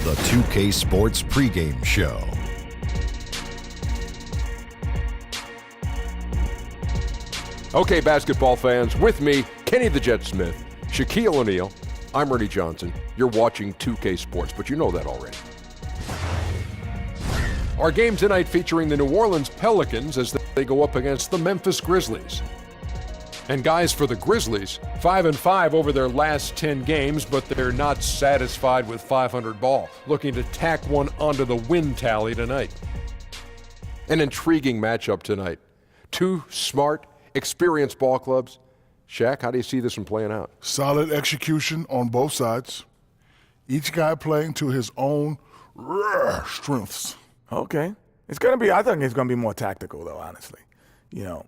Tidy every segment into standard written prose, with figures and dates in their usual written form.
the 2K Sports pregame show. Okay, basketball fans, with me, Kenny the Jet Smith, Shaquille O'Neal, I'm Ernie Johnson. You're watching 2K Sports, but you know that already. Our game tonight featuring the New Orleans Pelicans as they go up against the Memphis Grizzlies. And guys, for the Grizzlies, 5-5 over their last 10 games, but they're not satisfied with 500 ball, looking to tack one onto the win tally tonight. An intriguing matchup tonight. Two smart, experienced ball clubs. Shaq, how do you see this one playing out? Solid execution on both sides. Each guy playing to his own strengths. Okay. I think it's going to be more tactical, though, honestly. You know,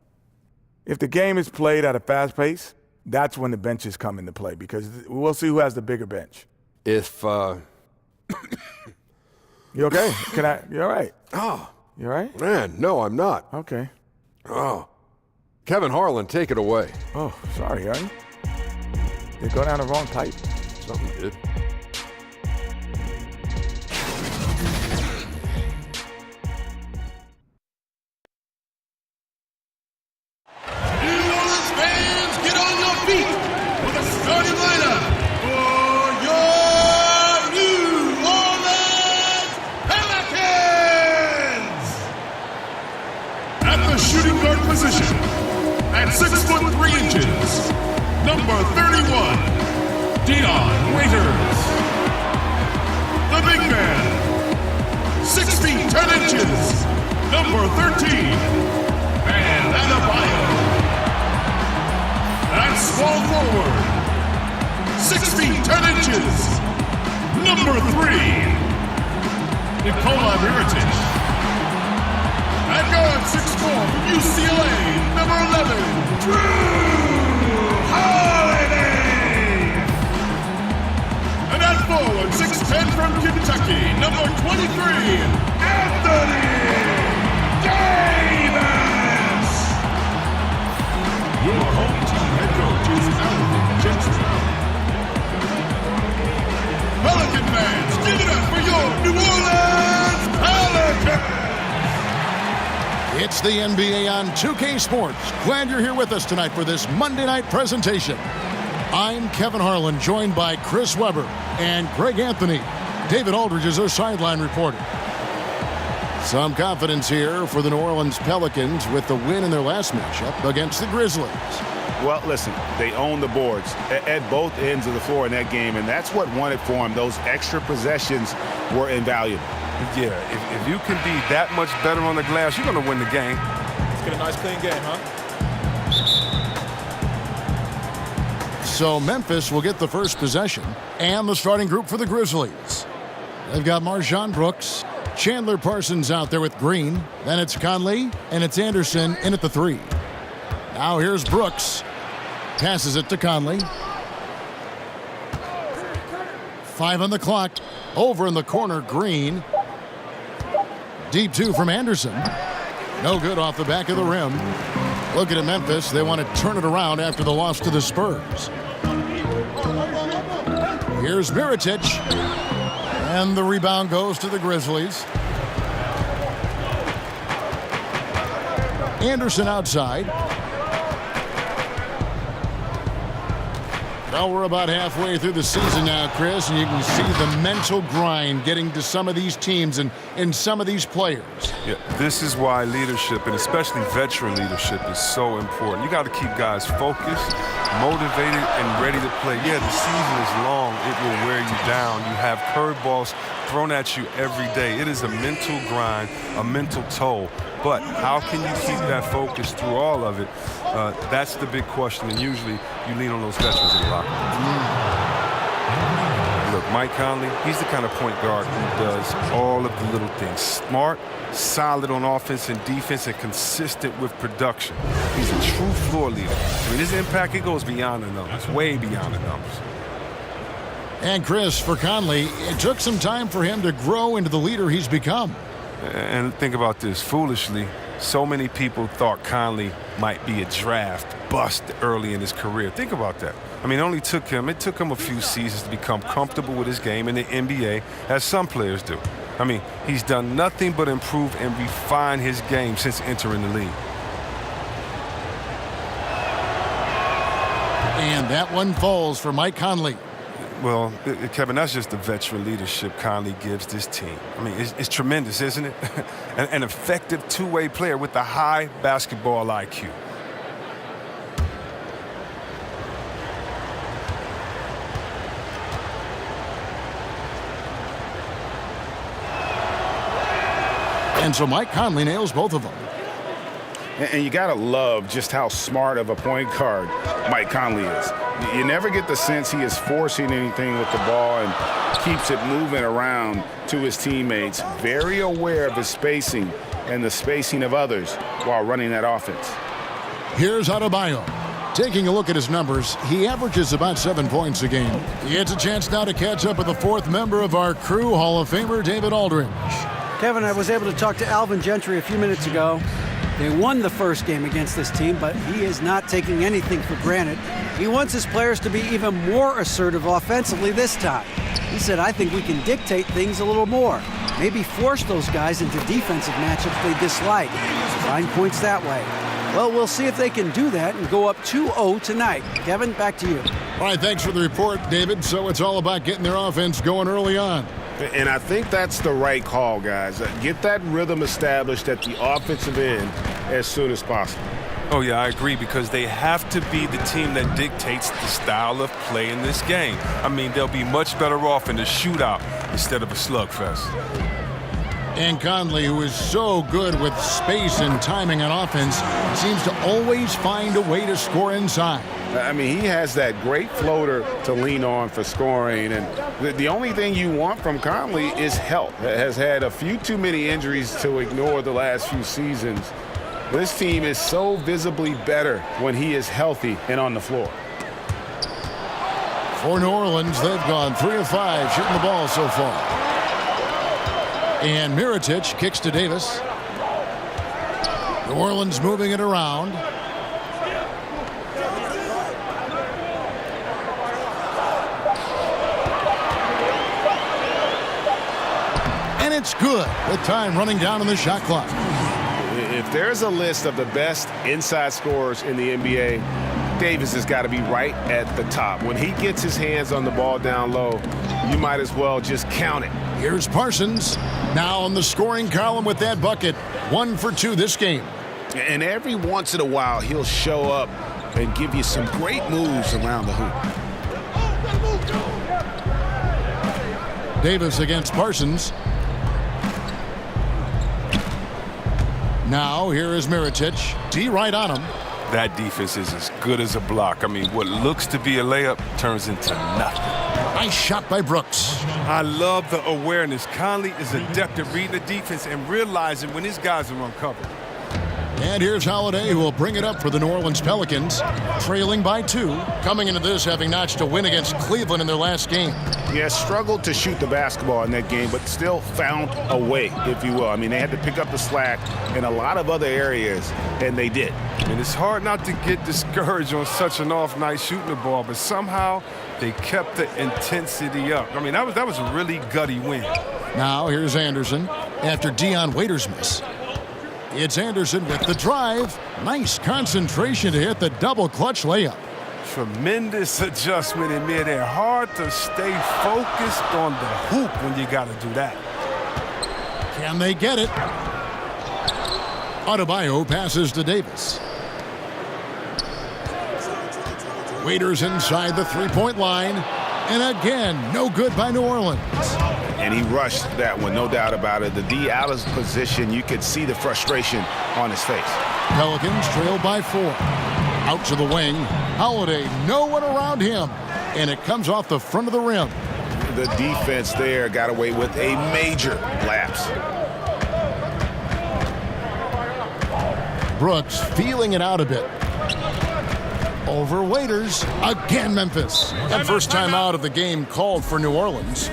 if the game is played at a fast pace, that's when the benches come into play, because we'll see who has the bigger bench. You okay? You all right? Oh. You all right? Man, no, I'm not. Okay. Oh. Kevin Harlan, take it away. Oh, sorry, Ernie. Did it go down the wrong pipe? Something did. Starting lineup for your New Orleans Pelicans! At the shooting guard position, at 6'3", number 31, Dion Waiters. The big man, 6 feet 10 inches, number 13, Bam Adebayo. At small forward, 6 feet 10 inches, number 3, Nikola Mirotic. At guard 6'4", from UCLA, number 11, Drew Holiday. And at forward, 6'10", from Kentucky, number 23, Anthony Davis. Your home team head coach is Alvin Gentry. Pelican fans, give it up for your New Orleans Pelicans! It's the NBA on 2K Sports. Glad you're here with us tonight for this Monday night presentation. I'm Kevin Harlan, joined by Chris Webber and Greg Anthony. David Aldridge is our sideline reporter. Some confidence here for the New Orleans Pelicans with the win in their last matchup against the Grizzlies. Well, listen, they own the boards at both ends of the floor in that game, and that's what won it for them. Those extra possessions were invaluable. Yeah, if you can be that much better on the glass, you're going to win the game. Let's get a nice clean game, huh? So Memphis will get the first possession and the starting group for the Grizzlies. They've got Marshawn Brooks, Chandler Parsons out there with Green. Then it's Conley, and it's Anderson in at the 3. Now here's Brooks. Passes it to Conley. 5 on the clock. Over in the corner, Green. Deep 2 from Anderson. No good off the back of the rim. Looking at Memphis, they want to turn it around after the loss to the Spurs. Here's Mirotic. And the rebound goes to the Grizzlies. Anderson outside. Well, we're about halfway through the season now, Chris, and you can see the mental grind getting to some of these teams and some of these players. Yeah, this is why leadership, and especially veteran leadership, is so important. You got to keep guys focused, motivated, and ready to play. Yeah, the season is long. It will wear you down. You have curveballs thrown at you every day. It is a mental grind, a mental toll. But how can you keep that focus through all of it? That's the big question, and usually you lean on those veterans in the locker room. Look, Mike Conley, he's the kind of point guard who does all of the little things. Smart, solid on offense and defense, and consistent with production. He's a true floor leader. I mean, his impact, it goes beyond the numbers, way beyond the numbers. And Chris, for Conley, it took some time for him to grow into the leader he's become. And think about this, foolishly, so many people thought Conley might be a draft bust early in his career. Think about that. I mean, it took him a few seasons to become comfortable with his game in the NBA, as some players do. I mean, he's done nothing but improve and refine his game since entering the league. And that one falls for Mike Conley. Well, Kevin, that's just the veteran leadership Conley gives this team. I mean, it's tremendous, isn't it? An effective two-way player with a high basketball IQ. And so Mike Conley nails both of them. And you got to love just how smart of a point guard Mike Conley is. You never get the sense he is forcing anything with the ball and keeps it moving around to his teammates. Very aware of his spacing and the spacing of others while running that offense. Here's Adebayo. Taking a look at his numbers, he averages about 7 points a game. He gets a chance now to catch up with the fourth member of our crew, Hall of Famer David Aldridge. Kevin, I was able to talk to Alvin Gentry a few minutes ago. They won the first game against this team, but he is not taking anything for granted. He wants his players to be even more assertive offensively this time. He said, I think we can dictate things a little more. Maybe force those guys into defensive matchups they dislike. Find points that way. Well, we'll see if they can do that and go up 2-0 tonight. Kevin, back to you. All right, thanks for the report, David. So it's all about getting their offense going early on. And I think that's the right call, guys. Get that rhythm established at the offensive end as soon as possible. Oh, yeah, I agree, because they have to be the team that dictates the style of play in this game. I mean, they'll be much better off in a shootout instead of a slugfest. And Conley, who is so good with space and timing on offense, seems to always find a way to score inside. I mean, he has that great floater to lean on for scoring. And the only thing you want from Conley is health. Has had a few too many injuries to ignore the last few seasons. This team is so visibly better when he is healthy and on the floor. For New Orleans, they've gone 3 of 5 shooting the ball so far. And Mirotic kicks to Davis. New Orleans moving it around. And it's good with time running down on the shot clock. If there's a list of the best inside scorers in the NBA, Davis has got to be right at the top. When he gets his hands on the ball down low, you might as well just count it. Here's Parsons, now on the scoring column with that bucket. 1 for 2 this game. And every once in a while, he'll show up and give you some great moves around the hoop. Davis against Parsons. Now here is Mirotic. D right on him. That defense is as good as a block. I mean, what looks to be a layup turns into nothing. Nice shot by Brooks. I love the awareness. Conley is adept at reading the defense and realizing when his guys are uncovered. And here's Holiday, who will bring it up for the New Orleans Pelicans, trailing by 2, coming into this having notched a win against Cleveland in their last game. Yeah, struggled to shoot the basketball in that game, but still found a way, if you will. I mean, they had to pick up the slack in a lot of other areas, and they did. And it's hard not to get discouraged on such an off night shooting the ball, but somehow they kept the intensity up. I mean, that was a really gutty win. Now here's Anderson after Dion Waiters' miss. It's Anderson with the drive. Nice concentration to hit the double clutch layup. Tremendous adjustment in midair. Hard to stay focused on the hoop when you got to do that. Can they get it? Adebayo passes to Davis. Waiters inside the three-point line. And again, no good by New Orleans. And he rushed that one, no doubt about it. The D out of position, you could see the frustration on his face. Pelicans trail by 4. Out to the wing. Holiday, no one around him. And it comes off the front of the rim. The defense there got away with a major lapse. Brooks feeling it out a bit. Over Waiters. Again, Memphis. That first time out of the game called for New Orleans.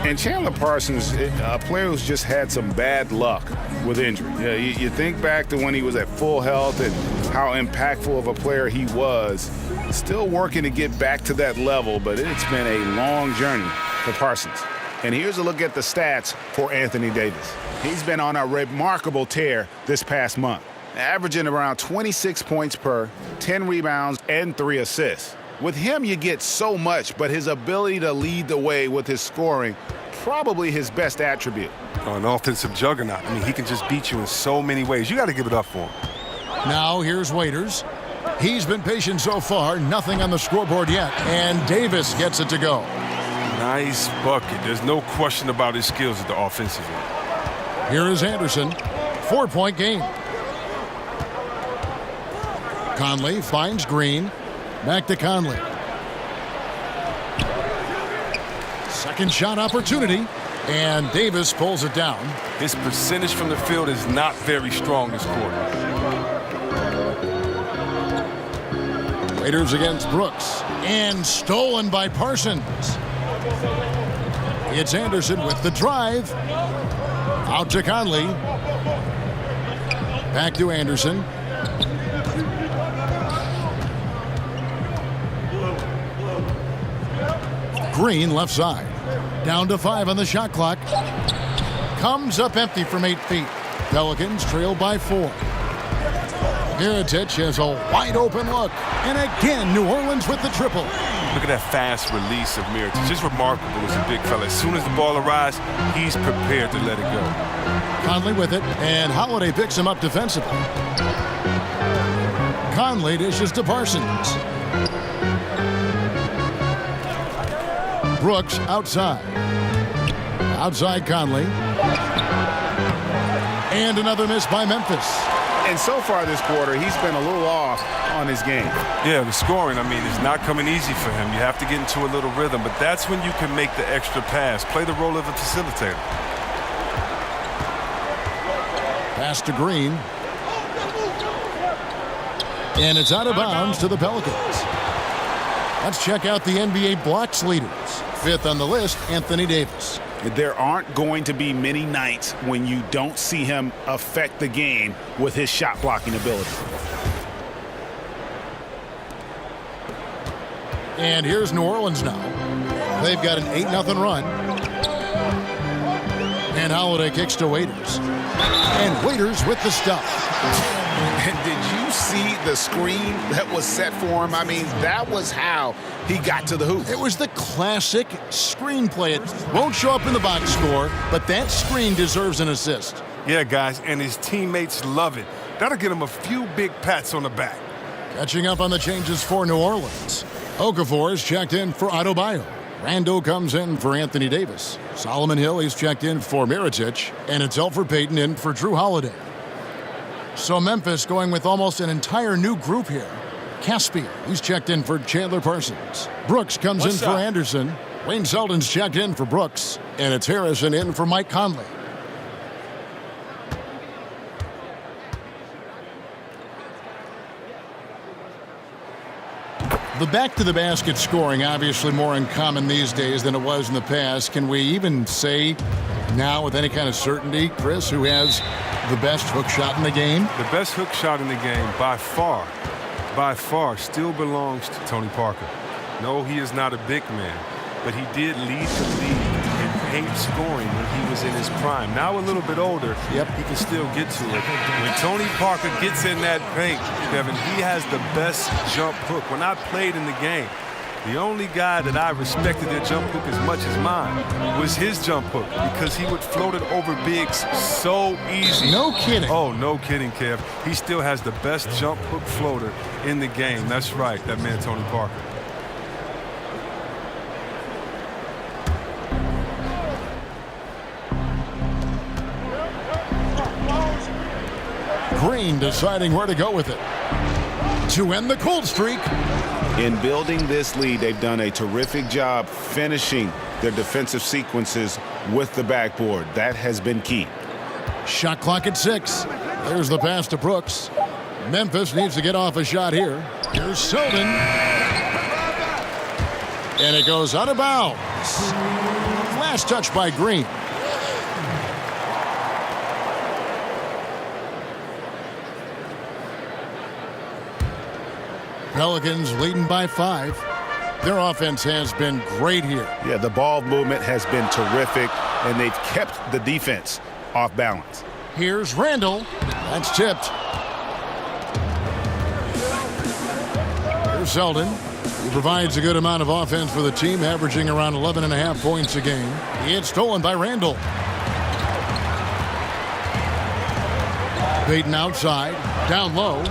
And Chandler Parsons, a player who's just had some bad luck with injury. You think back to when he was at full health and how impactful of a player he was. Still working to get back to that level, but it's been a long journey for Parsons. And here's a look at the stats for Anthony Davis. He's been on a remarkable tear this past month, averaging around 26 points per, 10 rebounds, and 3 assists. With him, you get so much, but his ability to lead the way with his scoring, probably his best attribute. An offensive juggernaut. I mean, he can just beat you in so many ways. You got to give it up for him. Now here's Waiters. He's been patient so far. Nothing on the scoreboard yet. And Davis gets it to go. Nice bucket. There's no question about his skills at the offensive end. Here is Anderson. 4-point game. Conley finds Green. Back to Conley. Second shot opportunity. And Davis pulls it down. His percentage from the field is not very strong this quarter. Raiders against Brooks. And stolen by Parsons. It's Anderson with the drive. Out to Conley. Back to Anderson. Green left side. Down to 5 on the shot clock. Comes up empty from 8 feet. Pelicans trail by 4. Mirotic has a wide open look. And again, New Orleans with the triple. Look at that fast release of Mirotic. Just remarkable as a big fella. As soon as the ball arrives, he's prepared to let it go. Conley with it, and Holiday picks him up defensively. Conley dishes to Parsons. Brooks outside. Outside Conley. And another miss by Memphis. And so far this quarter, he's been a little off on his game. Yeah, the scoring, I mean, is not coming easy for him. You have to get into a little rhythm, but that's when you can make the extra pass. Play the role of a facilitator. Pass to Green. And it's out of bounds to the Pelicans. Let's check out the NBA blocks leaders. 5th on the list, Anthony Davis. There aren't going to be many nights when you don't see him affect the game with his shot blocking ability. And here's New Orleans now. They've got an 8-0 run. And Holiday kicks to Waiters. And Waiters with the stop. And did you see the screen that was set for him? I mean, that was how he got to the hoop. It was the classic screenplay. It won't show up in the box score, but that screen deserves an assist. Yeah, guys, and his teammates love it. That'll get him a few big pats on the back. Catching up on the changes for New Orleans. Okafor is checked in for Adebayo. Rando comes in for Anthony Davis. Solomon Hill is checked in for Mirotic. And it's Elfrid Payton in for Drew Holiday. So Memphis going with almost an entire new group here. Caspi, he's checked in for Chandler Parsons. Brooks comes in for Anderson. Wayne Selden's checked in for Brooks. And it's Harrison in for Mike Conley. The back-to-the-basket scoring, obviously more uncommon these days than it was in the past. Can we even say now with any kind of certainty, Chris, who has the best hook shot in the game? The best hook shot in the game by far, still belongs to Tony Parker. No, he is not a big man, but he did lead the league in paint scoring when he was in his prime. Now a little bit older, he can still get to it. When Tony Parker gets in that paint, Kevin, he has the best jump hook. When I played in the game, the only guy that I respected their jump hook as much as mine was his jump hook because he would float it over bigs so easy. No kidding. Oh, no kidding, Kev. He still has the best jump hook floater in the game. That's right, that man Tony Parker. Green deciding where to go with it to end the cold streak. In building this lead, they've done a terrific job finishing their defensive sequences with the backboard. That has been key. Shot clock at 6. There's the pass to Brooks. Memphis needs to get off a shot here. Here's Selden. And it goes out of bounds. Last touch by Green. Pelicans leading by 5. Their offense has been great here. Yeah, the ball movement has been terrific, and they've kept the defense off balance. Here's Randall. That's tipped. Here's Selden. He provides a good amount of offense for the team, averaging around 11.5 points a game. It's stolen by Randall. Payton outside, down low.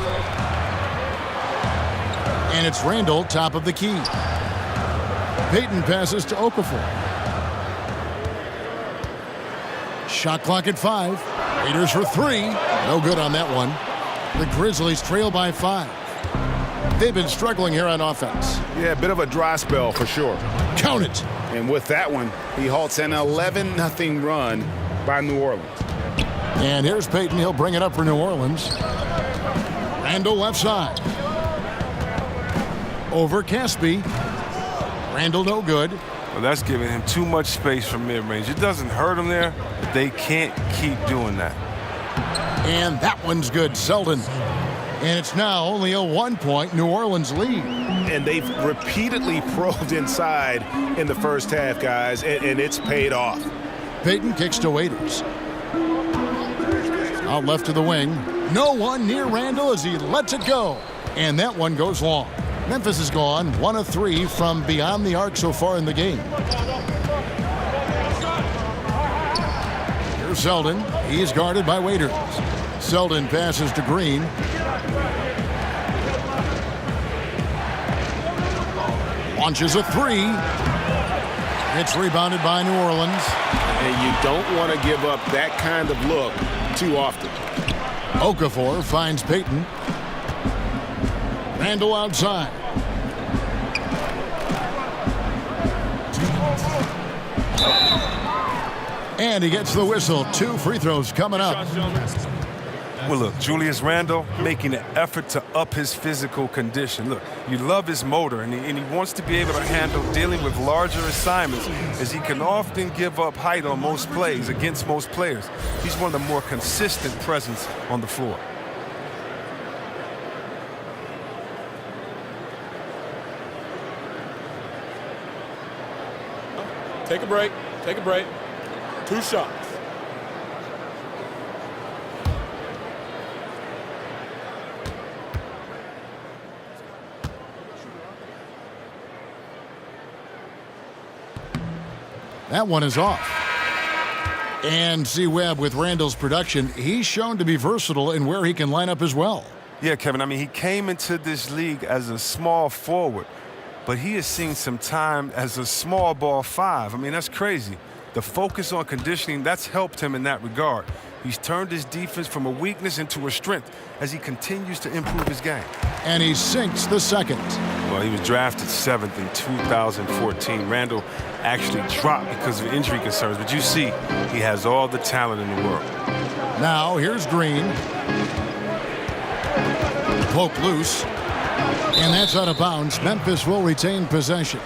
And it's Randall, top of the key. Payton passes to Okafor. Shot clock at 5. Raiders for 3. No good on that one. The Grizzlies trail by 5. They've been struggling here on offense. Yeah, a bit of a dry spell for sure. Count it. And with that one, he halts an 11-0 run by New Orleans. And here's Payton. He'll bring it up for New Orleans. Randall left side. Over Caspi. Randall no good. Well, that's giving him too much space from mid-range. It doesn't hurt him there, but they can't keep doing that. And that one's good. Selden. And it's now only a 1-point New Orleans lead. And they've repeatedly probed inside in the first half, guys, and it's paid off. Payton kicks to Waiters. Out left to the wing. No one near Randall as he lets it go. And that one goes long. Memphis has gone 1 of 3 from beyond the arc so far in the game. Here's Selden. He's guarded by Waiters. Selden passes to Green. Launches a 3. It's rebounded by New Orleans. And you don't want to give up that kind of look too often. Okafor finds Payton. Randall outside. And he gets the whistle. 2 free throws coming up. Well, look, Julius Randle making an effort to up his physical condition. Look, you love his motor, and he wants to be able to handle dealing with larger assignments, as he can often give up height on most plays against most players. He's one of the more consistent presence on the floor. Take a break. Take a break. 2 shots. That one is off. And see Webb with Randall's production. He's shown to be versatile in where he can line up as well. Yeah, Kevin, I mean, he came into this league as a small forward, but he has seen some time as a small ball 5. I mean, that's crazy. The focus on conditioning, that's helped him in that regard. He's turned his defense from a weakness into a strength as he continues to improve his game. And he sinks the second. Well, he was drafted 7th in 2014. Randall actually dropped because of injury concerns, but you see he has all the talent in the world. Now here's Green. Poke loose. And that's out of bounds. Memphis will retain possession.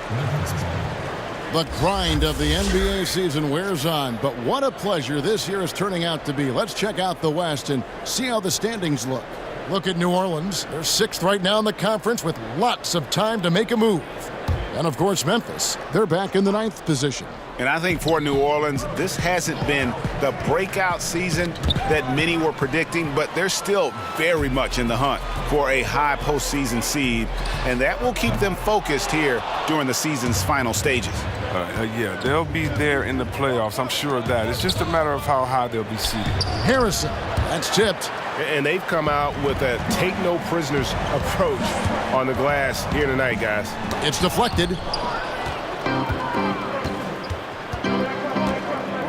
The grind of the NBA season wears on, but what a pleasure this year is turning out to be. Let's check out the West and see how the standings look. Look at New Orleans. They're 6th right now in the conference with lots of time to make a move. And, of course, Memphis. They're back in the 9th position. And I think for New Orleans, this hasn't been the breakout season that many were predicting, but they're still very much in the hunt for a high postseason seed, and that will keep them focused here during the season's final stages. Yeah, they'll be there in the playoffs. I'm sure of that. It's just a matter of how high they'll be seated. Harrison, that's tipped. And they've come out with a take-no-prisoners approach on the glass here tonight, guys. It's deflected.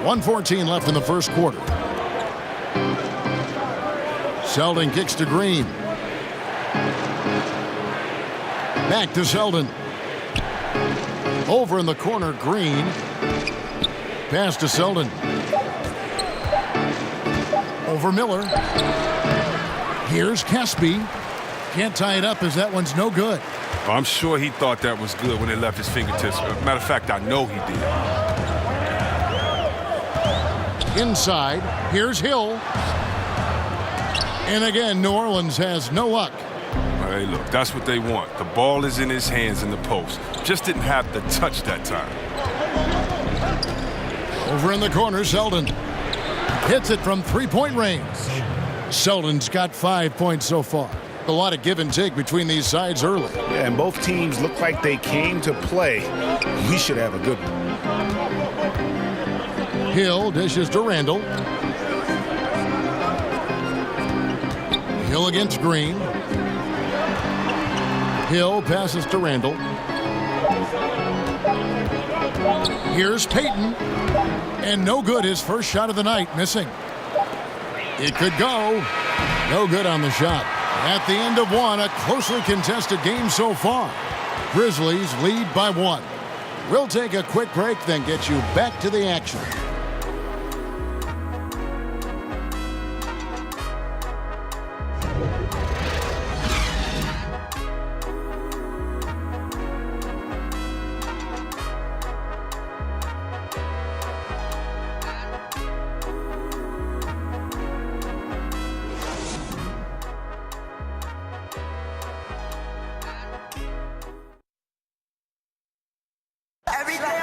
1:14 left in the first quarter. Selden kicks to Green. Back to Selden. Over in the corner, Green. Pass to Selden. Over Miller. Here's Caspi. Can't tie it up as that one's no good. Oh, I'm sure he thought that was good when it left his fingertips. Matter of fact, I know he did. Inside, here's Hill. And again, New Orleans has no luck. Hey, look, that's what they want. The ball is in his hands in the post. Just didn't have the touch that time. Over in the corner, Selden hits it from three-point range. Selden's got 5 points so far. A lot of give and take between these sides early. Yeah, and both teams look like they came to play. We should have a good one. Hill dishes to Randall. Hill against Green. Hill passes to Randall. Here's Payton. And no good, his first shot of the night, missing. It could go. No good on the shot. At the end of one, a closely contested game so far. Grizzlies lead by 1. We'll take a quick break, then get you back to the action.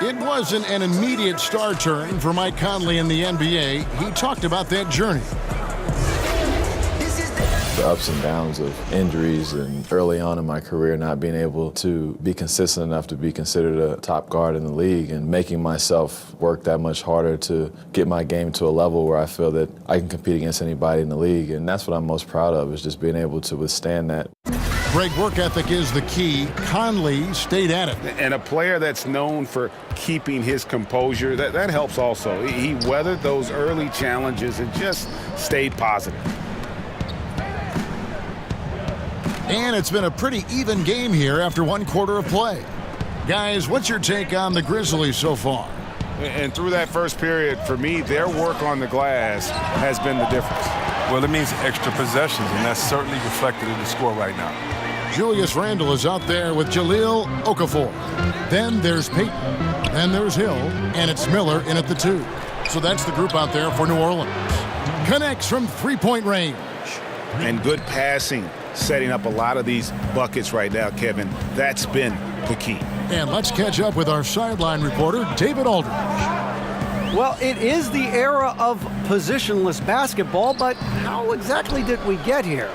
It wasn't an immediate star turn for Mike Conley in the NBA. He talked about that journey. The ups and downs of injuries and early on in my career not being able to be consistent enough to be considered a top guard in the league and making myself work that much harder to get my game to a level where I feel that I can compete against anybody in the league. And that's what I'm most proud of, is just being able to withstand that. Great work ethic is the key. Conley stayed at it. And a player that's known for keeping his composure, that helps also. He weathered those early challenges and just stayed positive. And it's been a pretty even game here after 1 quarter of play. Guys, what's your take on the Grizzlies so far? And through that first period, for me, their work on the glass has been the difference. Well, it means extra possessions, and that's certainly reflected in the score right now. Julius Randle is out there with Jahlil Okafor. Then there's Payton. Then there's Hill. And it's Miller in at the 2. So that's the group out there for New Orleans. Connects from three-point range. And good passing, setting up a lot of these buckets right now, Kevin. That's been the key. And let's catch up with our sideline reporter, David Aldridge. Well, it is the era of positionless basketball, but how exactly did we get here?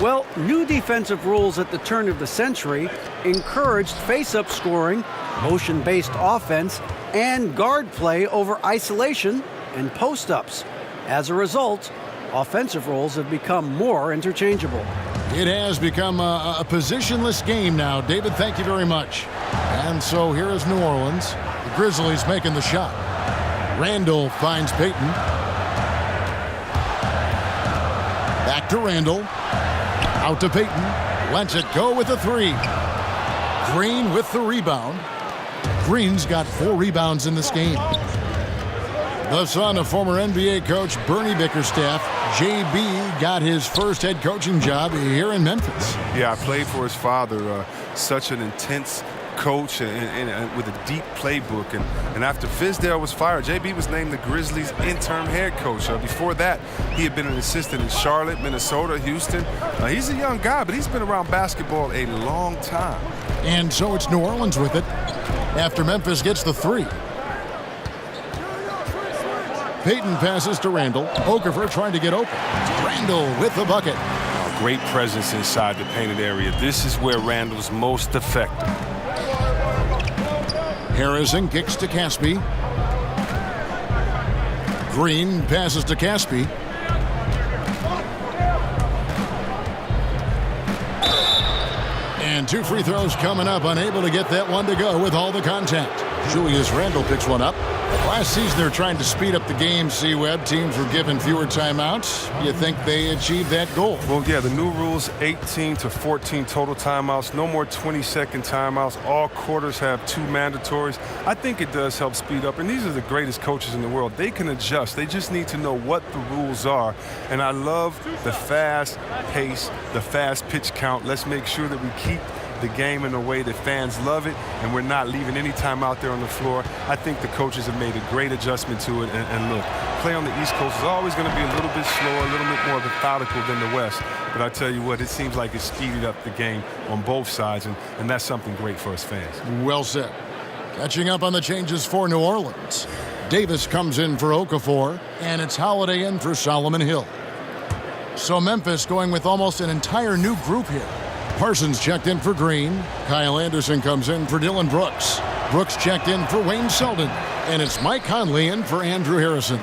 Well, new defensive rules at the turn of the century encouraged face-up scoring, motion-based offense, and guard play over isolation and post-ups. As a result, offensive roles have become more interchangeable. It has become a positionless game now. David, thank you very much. And so here is New Orleans. The Grizzlies making the shot. Randall finds Payton. Back to Randall. Out to Payton. Lets it go with a 3. Green with the rebound. Green's got 4 rebounds in this game. The son of former NBA coach Bernie Bickerstaff, JB got his first head coaching job here in Memphis. Yeah, I played for his father, such an intense coach and with a deep playbook. And after Fizdale was fired, JB was named the Grizzlies interim head coach. Before that, he had been an assistant in Charlotte, Minnesota, Houston. He's a young guy, but he's been around basketball a long time. And so it's New Orleans with it after Memphis gets the 3. Payton passes to Randall. Okafor trying to get open. Randall with the bucket. Great presence inside the painted area. This is where Randall's most effective. Harrison kicks to Caspi. Green passes to Caspi. And 2 free throws coming up. Unable to get that one to go with all the contact. Julius Randle picks one up. Last season, they're trying to speed up the game, C-Web. Teams were given fewer timeouts. You think they achieved that goal? Well, yeah, the new rules, 18 to 14 total timeouts, no more 20-second timeouts. All quarters have 2 mandatories. I think it does help speed up, and these are the greatest coaches in the world. They can adjust. They just need to know what the rules are, and I love the fast pace, the fast pitch count. Let's make sure that we keep the game in a way that fans love it, and we're not leaving any time out there on the floor. I think the coaches have made a great adjustment to it. And look, play on the East Coast is always going to be a little bit slower, a little bit more methodical than the West. But I tell you what, it seems like it's speeded up the game on both sides, and that's something great for us fans. Well said. Catching up on the changes for New Orleans. Davis comes in for Okafor, and it's Holiday in for Solomon Hill. So Memphis going with almost an entire new group here. Parsons checked in for Green. Kyle Anderson comes in for Dylan Brooks. Brooks checked in for Wayne Selden. And it's Mike Conley in for Andrew Harrison.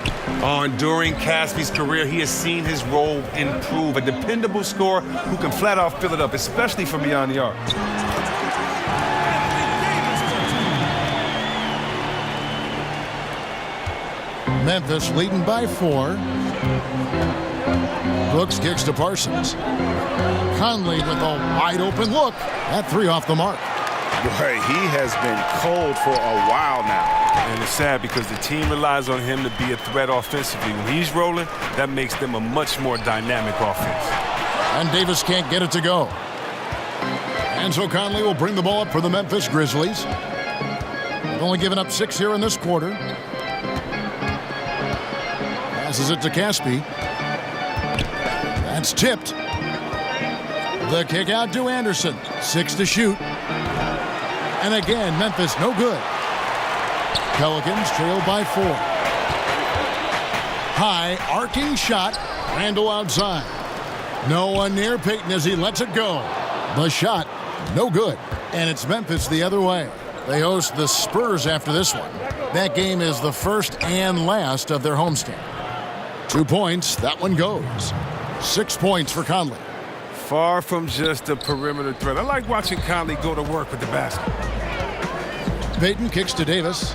During Casspe's career, he has seen his role improve. A dependable scorer who can flat out fill it up, especially from beyond the arc. Memphis leading by 4. Brooks kicks to Parsons. Conley with a wide open look. At 3 off the mark. Boy, he has been cold for a while now. And it's sad because the team relies on him to be a threat offensively. When he's rolling, that makes them a much more dynamic offense. And Davis can't get it to go. And so Conley will bring the ball up for the Memphis Grizzlies. They've only given up 6 here in this quarter. Passes it to Caspi. That's tipped. The kick out to Anderson. 6 to shoot. And again, Memphis no good. Pelicans trail by 4. High arcing shot. Randall outside. No one near Payton as he lets it go. The shot no good. And it's Memphis the other way. They host the Spurs after this one. That game is the first and last of their homestand. 2 points. That one goes. 6 points for Conley. Far from just a perimeter threat. I like watching Conley go to work with the basket. Payton kicks to Davis.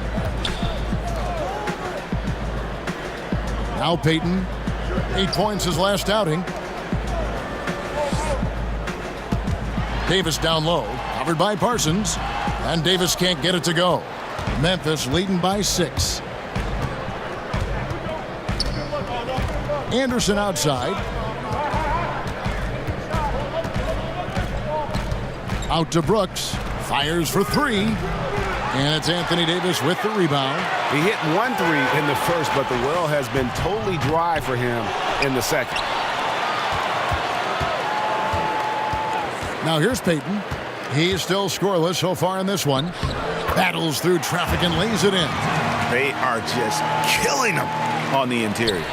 Now Payton. 8 points his last outing. Davis down low. Covered by Parsons. And Davis can't get it to go. Memphis leading by 6. Anderson outside. Out to Brooks. Fires for 3. And it's Anthony Davis with the rebound. He hit 1 3 in the first, but the well has been totally dry for him in the second. Now here's Payton. He's still scoreless so far in this one. Battles through traffic and lays it in. They are just killing him on the interior.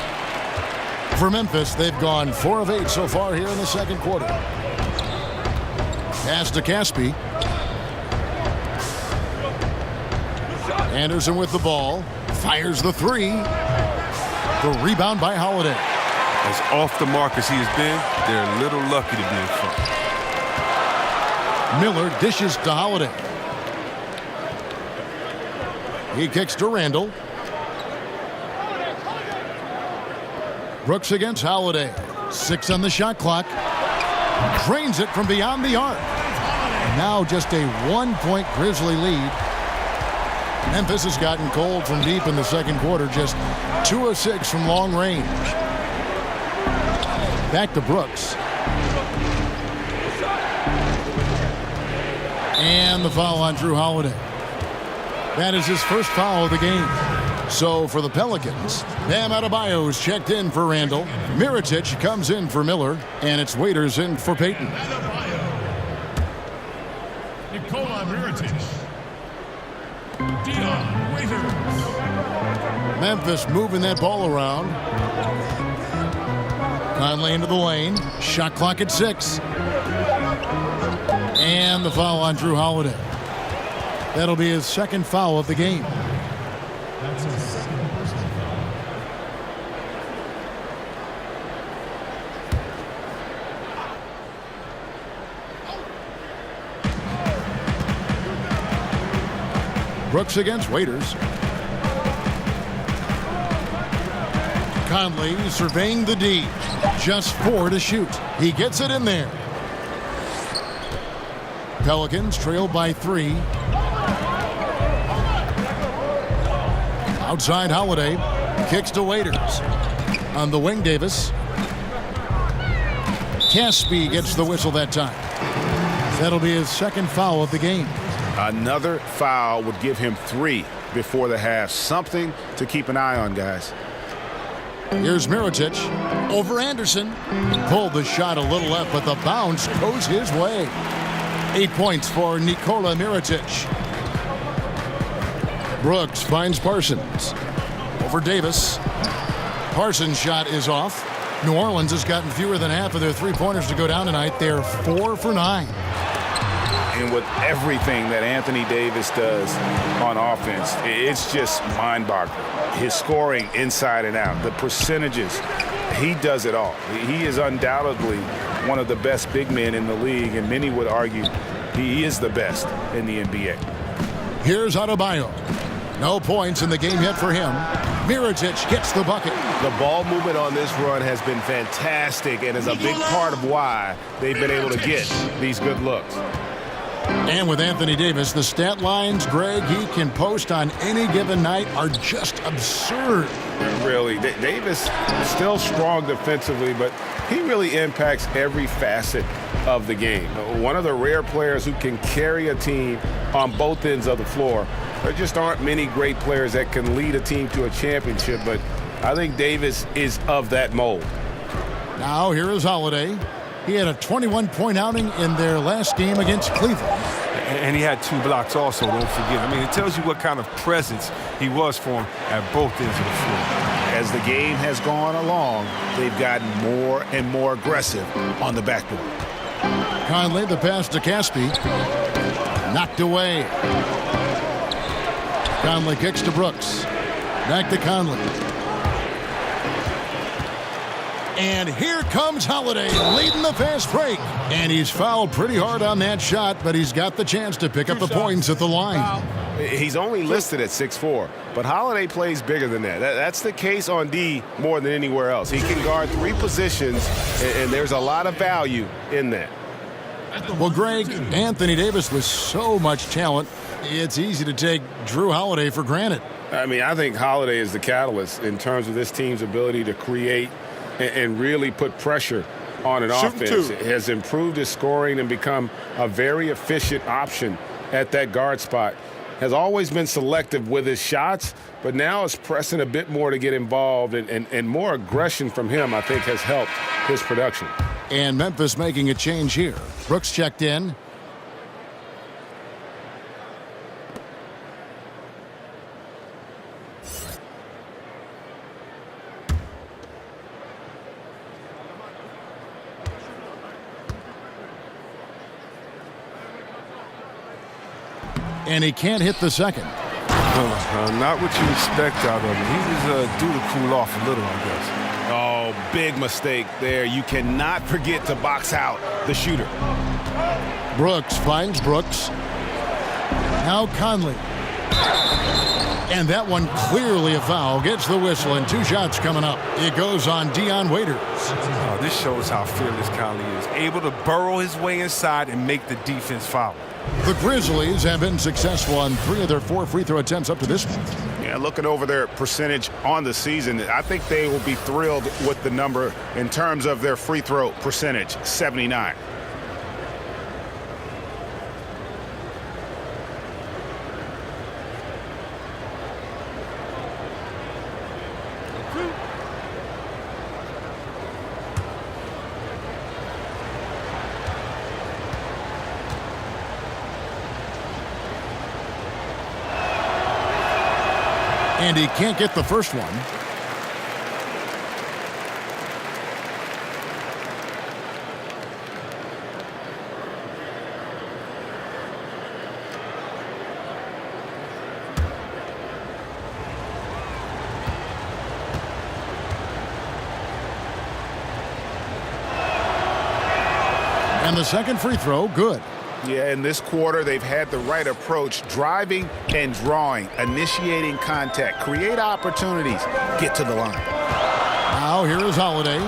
For Memphis, they've gone 4 of 8 so far here in the second quarter. Pass to Caspi. Anderson with the ball. Fires the 3. The rebound by Holiday. As off the mark as he has been, they're a little lucky to be in front. Miller dishes to Holiday. He kicks to Randall. Brooks against Holiday. 6 on the shot clock. Drains it from beyond the arc. Now just a 1-point Grizzly lead. Memphis has gotten cold from deep in the second quarter. Just 2 of 6 from long range. Back to Brooks. And the foul on Drew Holiday. That is his first foul of the game. So for the Pelicans, Bam Adebayo's checked in for Randall. Mirotic comes in for Miller. And it's Waiters in for Payton. Nikola Mirotic. Dion Waiters. Memphis moving that ball around. Conley into the lane. Shot clock at 6. And the foul on Drew Holiday. That'll be his second foul of the game. That's his second personal foul. Brooks against Waiters. Conley surveying the D. Just 4 to shoot. He gets it in there. Pelicans trail by 3. Outside Holiday. Kicks to Waiters. On the wing, Davis. Caspi gets the whistle that time. That'll be his second foul of the game. Another foul would give him 3 before the half. Something to keep an eye on, guys. Here's Mirotic over Anderson. He pulled the shot a little left, but the bounce goes his way. 8 points for Nikola Mirotic. Brooks finds Parsons. Over Davis. Parsons' shot is off. New Orleans has gotten fewer than half of their three-pointers to go down tonight. They're 4 for 9. And with everything that Anthony Davis does on offense, it's just mind-boggling. His scoring inside and out, the percentages, he does it all. He is undoubtedly one of the best big men in the league, and many would argue he is the best in the NBA. Here's Adebayo. No points in the game yet for him. Mirotic gets the bucket. The ball movement on this run has been fantastic and is a big part of why they've been able to get these good looks. And with Anthony Davis, the stat lines, Greg, he can post on any given night are just absurd. Really, Davis is still strong defensively, but he really impacts every facet of the game. One of the rare players who can carry a team on both ends of the floor. There just aren't many great players that can lead a team to a championship, but I think Davis is of that mold. Now here is Holiday. He had a 21-point outing in their last game against Cleveland. And he had 2 blocks also, don't forget. I mean, it tells you what kind of presence he was for him at both ends of the floor. As the game has gone along, they've gotten more and more aggressive on the backboard. Conley, the pass to Caspi. Knocked away. Conley kicks to Brooks. Back to Conley. And here comes Holiday leading the fast break. And he's fouled pretty hard on that shot, but he's got the chance to pick up the points at the line. He's only listed at 6'4", but Holiday plays bigger than that. That's the case on D more than anywhere else. He can guard 3 positions, and there's a lot of value in that. Well, Greg, Anthony Davis with so much talent, it's easy to take Drew Holiday for granted. I mean, I think Holiday is the catalyst in terms of this team's ability to create and really put pressure on an offense. It has improved his scoring and become a very efficient option at that guard spot. Has always been selective with his shots, but now is pressing a bit more to get involved, and more aggression from him, I think, has helped his production. And Memphis making a change here. Brooks checked in. And he can't hit the second. Not what you expect out of him. He was due to cool off a little, I guess. Oh, big mistake there. You cannot forget to box out the shooter. Brooks finds Brooks. Now Conley. And that one clearly a foul. Gets the whistle, and 2 shots coming up. It goes on Dion Waiters. Oh, this shows how fearless Conley is. Able to burrow his way inside and make the defense foul. The Grizzlies have been successful on 3 of their 4 free throw attempts up to this point. Yeah, looking over their percentage on the season, I think they will be thrilled with the number in terms of their free throw percentage, 79. And he can't get the first one. And the second free throw, good. Yeah, in this quarter, they've had the right approach, driving and drawing, initiating contact, create opportunities, get to the line. Now here is Holiday.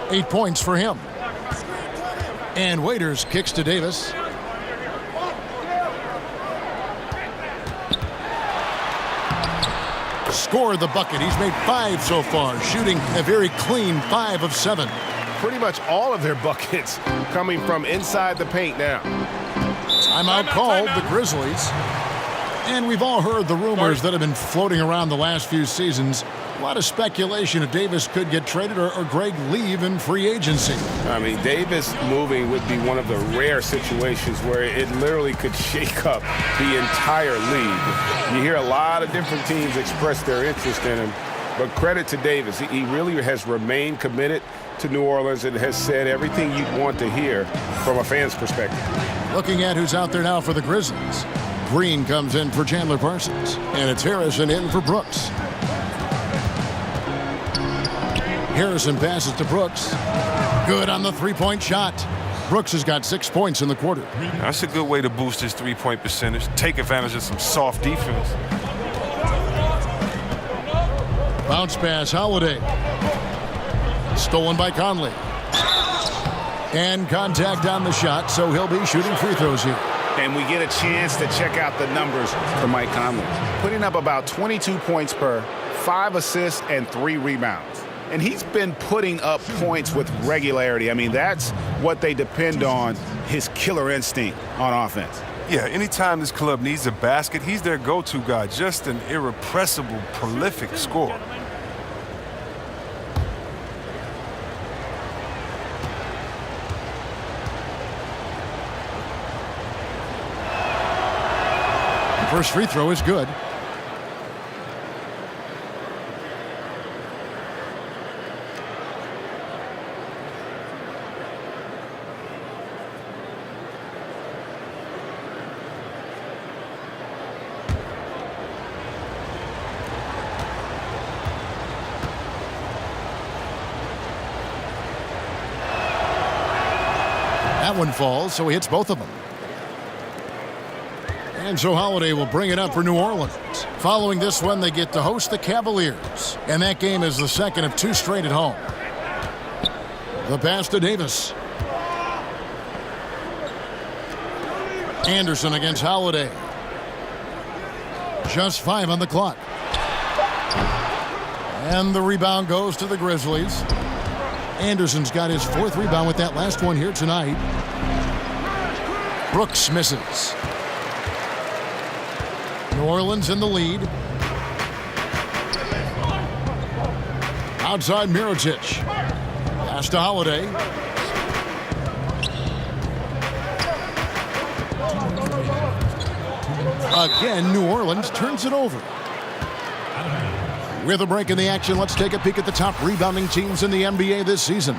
8 points for him. And Waiters kicks to Davis. Scored the bucket. He's made 5 so far, shooting a very clean 5 of 7. Pretty much all of their buckets coming from inside the paint now. Timeout called, the Grizzlies. And we've all heard the rumors that have been floating around the last few seasons. A lot of speculation if Davis could get traded or Greg leave in free agency. I mean, Davis moving would be one of the rare situations where it literally could shake up the entire league. You hear a lot of different teams express their interest in him, but credit to Davis. He really has remained committed to New Orleans and has said everything you'd want to hear from a fan's perspective. Looking at who's out there now for the Grizzlies. Green comes in for Chandler Parsons, and it's Harrison in for Brooks. Harrison passes to Brooks. Good on the three-point shot. Brooks has got 6 points in the quarter. That's a good way to boost his three-point percentage. Take advantage of some soft defense. Bounce pass, Holiday. Stolen by Conley. And contact on the shot, so he'll be shooting free throws here. And we get a chance to check out the numbers for Mike Conley. Putting up about 22 points per, 5 assists, and 3 rebounds. And he's been putting up points with regularity. I mean, that's what they depend on, his killer instinct on offense. Yeah, anytime this club needs a basket, he's their go-to guy. Just an irrepressible, prolific scorer. First free throw is good. That one falls, so he hits both of them. And so Holiday will bring it up for New Orleans. Following this one, they get to host the Cavaliers. And that game is the second of 2 straight at home. The pass to Davis. Anderson against Holiday. Just 5 on the clock. And the rebound goes to the Grizzlies. Anderson's got his 4th rebound with that last one here tonight. Brooks misses. New Orleans in the lead. Outside Mirotic. Pass to Holiday. Again, New Orleans turns it over. With a break in the action, let's take a peek at the top rebounding teams in the NBA this season.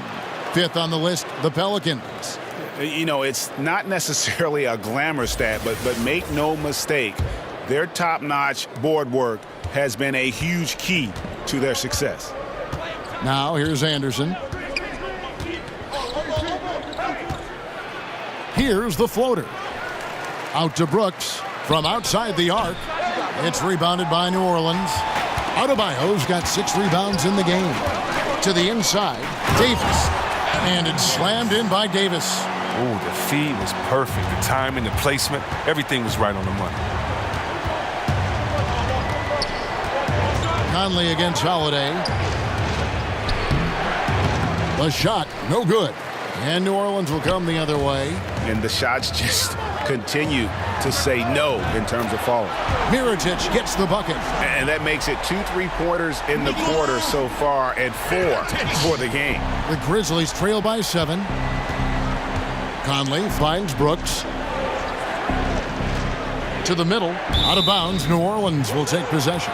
5th on the list, the Pelicans. You know, it's not necessarily a glamour stat, but make no mistake, their top-notch board work has been a huge key to their success. Now here's Anderson. Here's the floater. Out to Brooks from outside the arc. It's rebounded by New Orleans. Adebayo's got 6 rebounds in the game. To the inside, Davis. And it's slammed in by Davis. Ooh, the feed was perfect. The timing, the placement, everything was right on the money. Conley against Holiday. The shot, no good. And New Orleans will come the other way. And the shots just continue to say no in terms of falling. Mirotic gets the bucket. And that makes it 2 3-pointers in the quarter so far and 4 for the game. The Grizzlies trail by 7. Conley finds Brooks. To the middle, out of bounds. New Orleans will take possession.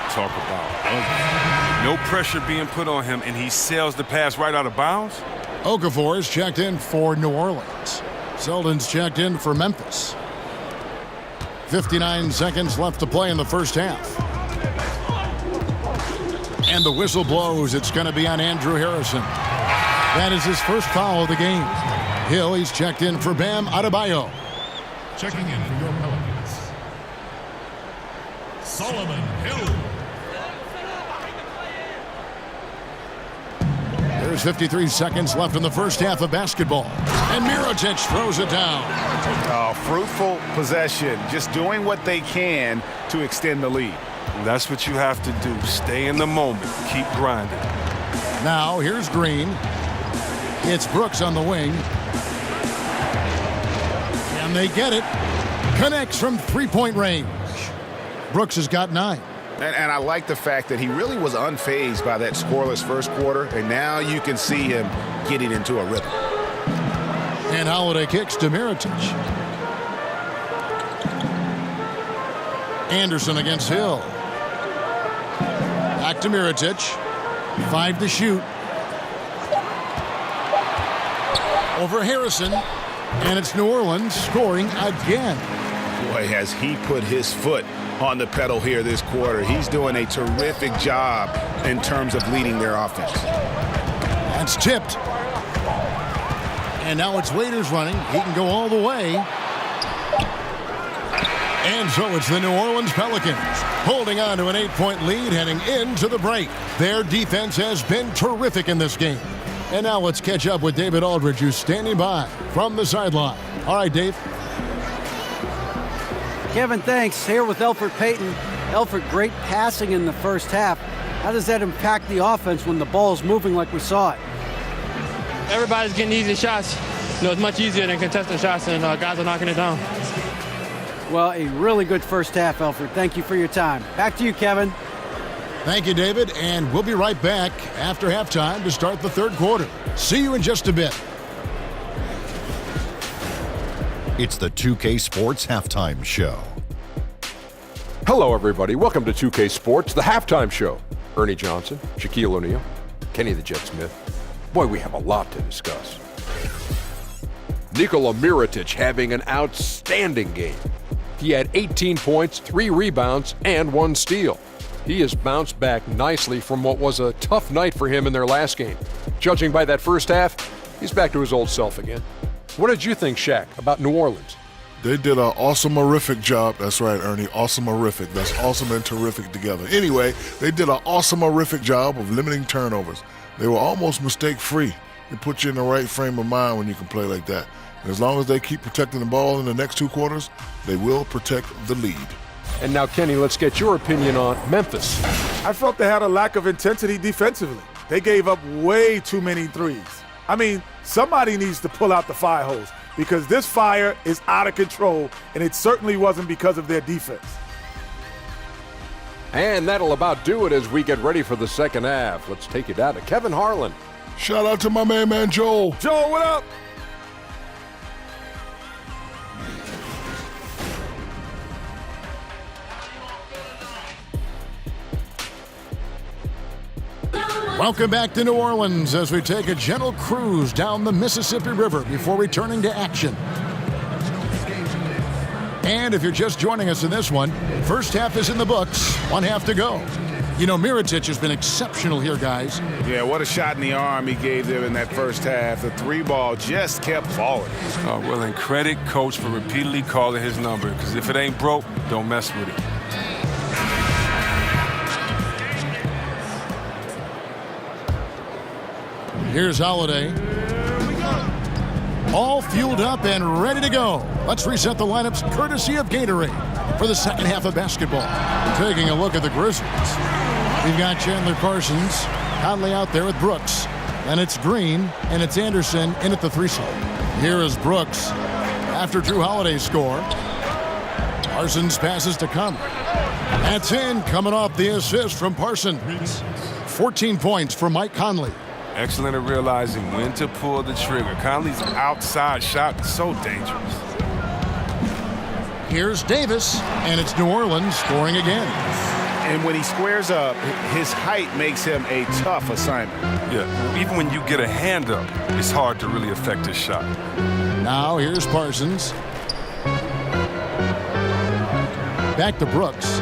Talk about no pressure being put on him, and he sails the pass right out of bounds. Okafor is checked in for New Orleans. Selden's checked in for Memphis. 59 seconds left to play in the first half. And the whistle blows. It's going to be on Andrew Harrison. That is his first foul of the game. Hill, he's checked in for Bam Adebayo. Checking in for your Pelicans, Solomon Hill. There's 53 seconds left in the first half of basketball. And Mirotic throws it down. Fruitful possession, just doing what they can to extend the lead. That's what you have to do. Stay in the moment. Keep grinding. Now, here's Green. It's Brooks on the wing. And they get it. Connects from three-point range. Brooks has got 9. And I like the fact that he really was unfazed by that scoreless first quarter, and now you can see him getting into a rhythm. And Holiday kicks to Mirotic. Anderson against Hill. Back to Mirotic. 5 to shoot. Over Harrison. And it's New Orleans scoring again. Boy, has he put his foot on the pedal here this quarter. He's doing a terrific job in terms of leading their offense. That's tipped. And now it's Waiters running. He can go all the way. And so it's the New Orleans Pelicans holding on to an 8-point lead heading into the break. Their defense has been terrific in this game. And now let's catch up with David Aldridge, who's standing by from the sideline. All right, Dave. Kevin, thanks. Here with Elfrid Payton. Elfrid, great passing in the first half. How does that impact the offense when the ball is moving like we saw it? Everybody's getting easy shots. You know, it's much easier than contested shots, and guys are knocking it down. Well, a really good first half, Elfrid. Thank you for your time. Back to you, Kevin. Thank you, David, and we'll be right back after halftime to start the third quarter. See you in just a bit. It's the 2K Sports Halftime Show. Hello, everybody. Welcome to 2K Sports, the halftime show. Ernie Johnson, Shaquille O'Neal, Kenny the Jet Smith. Boy, we have a lot to discuss. Nikola Mirotic having an outstanding game. He had 18 points, 3 rebounds, and 1 steal. He has bounced back nicely from what was a tough night for him in their last game. Judging by that first half, he's back to his old self again. What did you think, Shaq, about New Orleans? They did an awesome-erific job. That's right, Ernie. Awesome-erific. That's awesome and terrific together. Anyway, they did an awesome-erific job of limiting turnovers. They were almost mistake-free. It puts you in the right frame of mind when you can play like that. And as long as they keep protecting the ball in the next 2 quarters, they will protect the lead. And now, Kenny, let's get your opinion on Memphis. I felt they had a lack of intensity defensively. They gave up way too many threes. I mean, somebody needs to pull out the fire hose because this fire is out of control, and it certainly wasn't because of their defense. And that'll about do it as we get ready for the second half. Let's take it down to Kevin Harlan. Shout out to my man Joel. Joel, what up? Welcome back to New Orleans as we take a gentle cruise down the Mississippi River before returning to action. And if you're just joining us in this one, first half is in the books, 1 half to go. You know, Mirotic has been exceptional here, guys. Yeah, what a shot in the arm he gave them in that first half. The 3-ball just kept falling. Well, and credit Coach for repeatedly calling his number, because if it ain't broke, don't mess with it. Here's Holiday. All fueled up and ready to go. Let's reset the lineups courtesy of Gatorade for the second half of basketball. Taking a look at the Grizzlies. We've got Chandler Parsons, Conley out there with Brooks. Then it's Green, and it's Anderson in at the 3-slot. Here is Brooks after Drew Holiday's score. Parsons passes to Conley. That's in, coming off the assist from Parsons. 14 points for Mike Conley. Excellent at realizing when to pull the trigger. Conley's outside shot is so dangerous. Here's Davis, and it's New Orleans scoring again. And when he squares up, his height makes him a tough assignment. Yeah, even when you get a hand up, it's hard to really affect his shot. Now here's Parsons. Back to Brooks.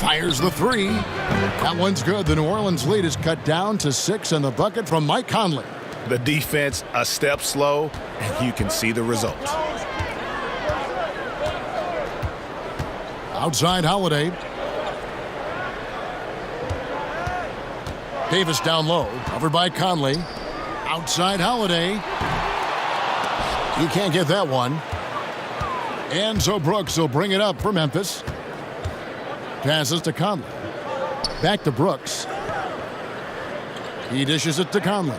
Fires the 3. That one's good. The New Orleans lead is cut down to 6, and the bucket from Mike Conley. The defense a step slow, and you can see the result. Outside Holiday. Davis down low, covered by Conley. Outside Holiday. He can't get that one. And so Brooks will bring it up for Memphis. Passes to Conley. Back to Brooks. He dishes it to Conley.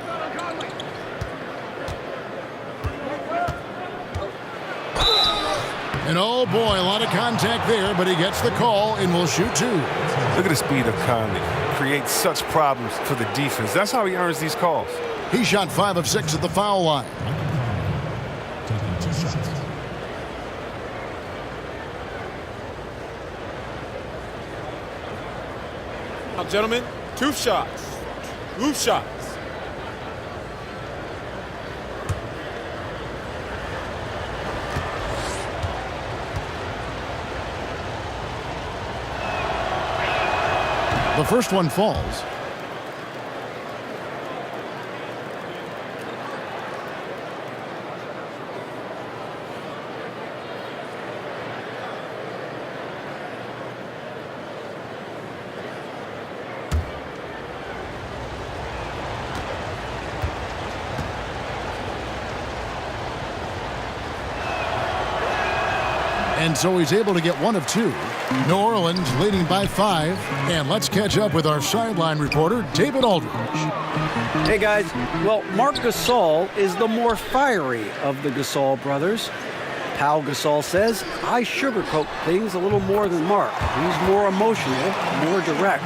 And oh boy, a lot of contact there, but he gets the call and will shoot 2. Look at the speed of Conley. Creates such problems for the defense. That's how he earns these calls. He shot 5 of 6 at the foul line. Now, gentlemen, 2 shots. 2 shots. The first one falls. And so he's able to get 1 of 2. New Orleans leading by 5. And let's catch up with our sideline reporter, David Aldridge. Hey, guys. Well, Marc Gasol is the more fiery of the Gasol brothers. Pau Gasol says, I sugarcoat things a little more than Marc. He's more emotional, more direct.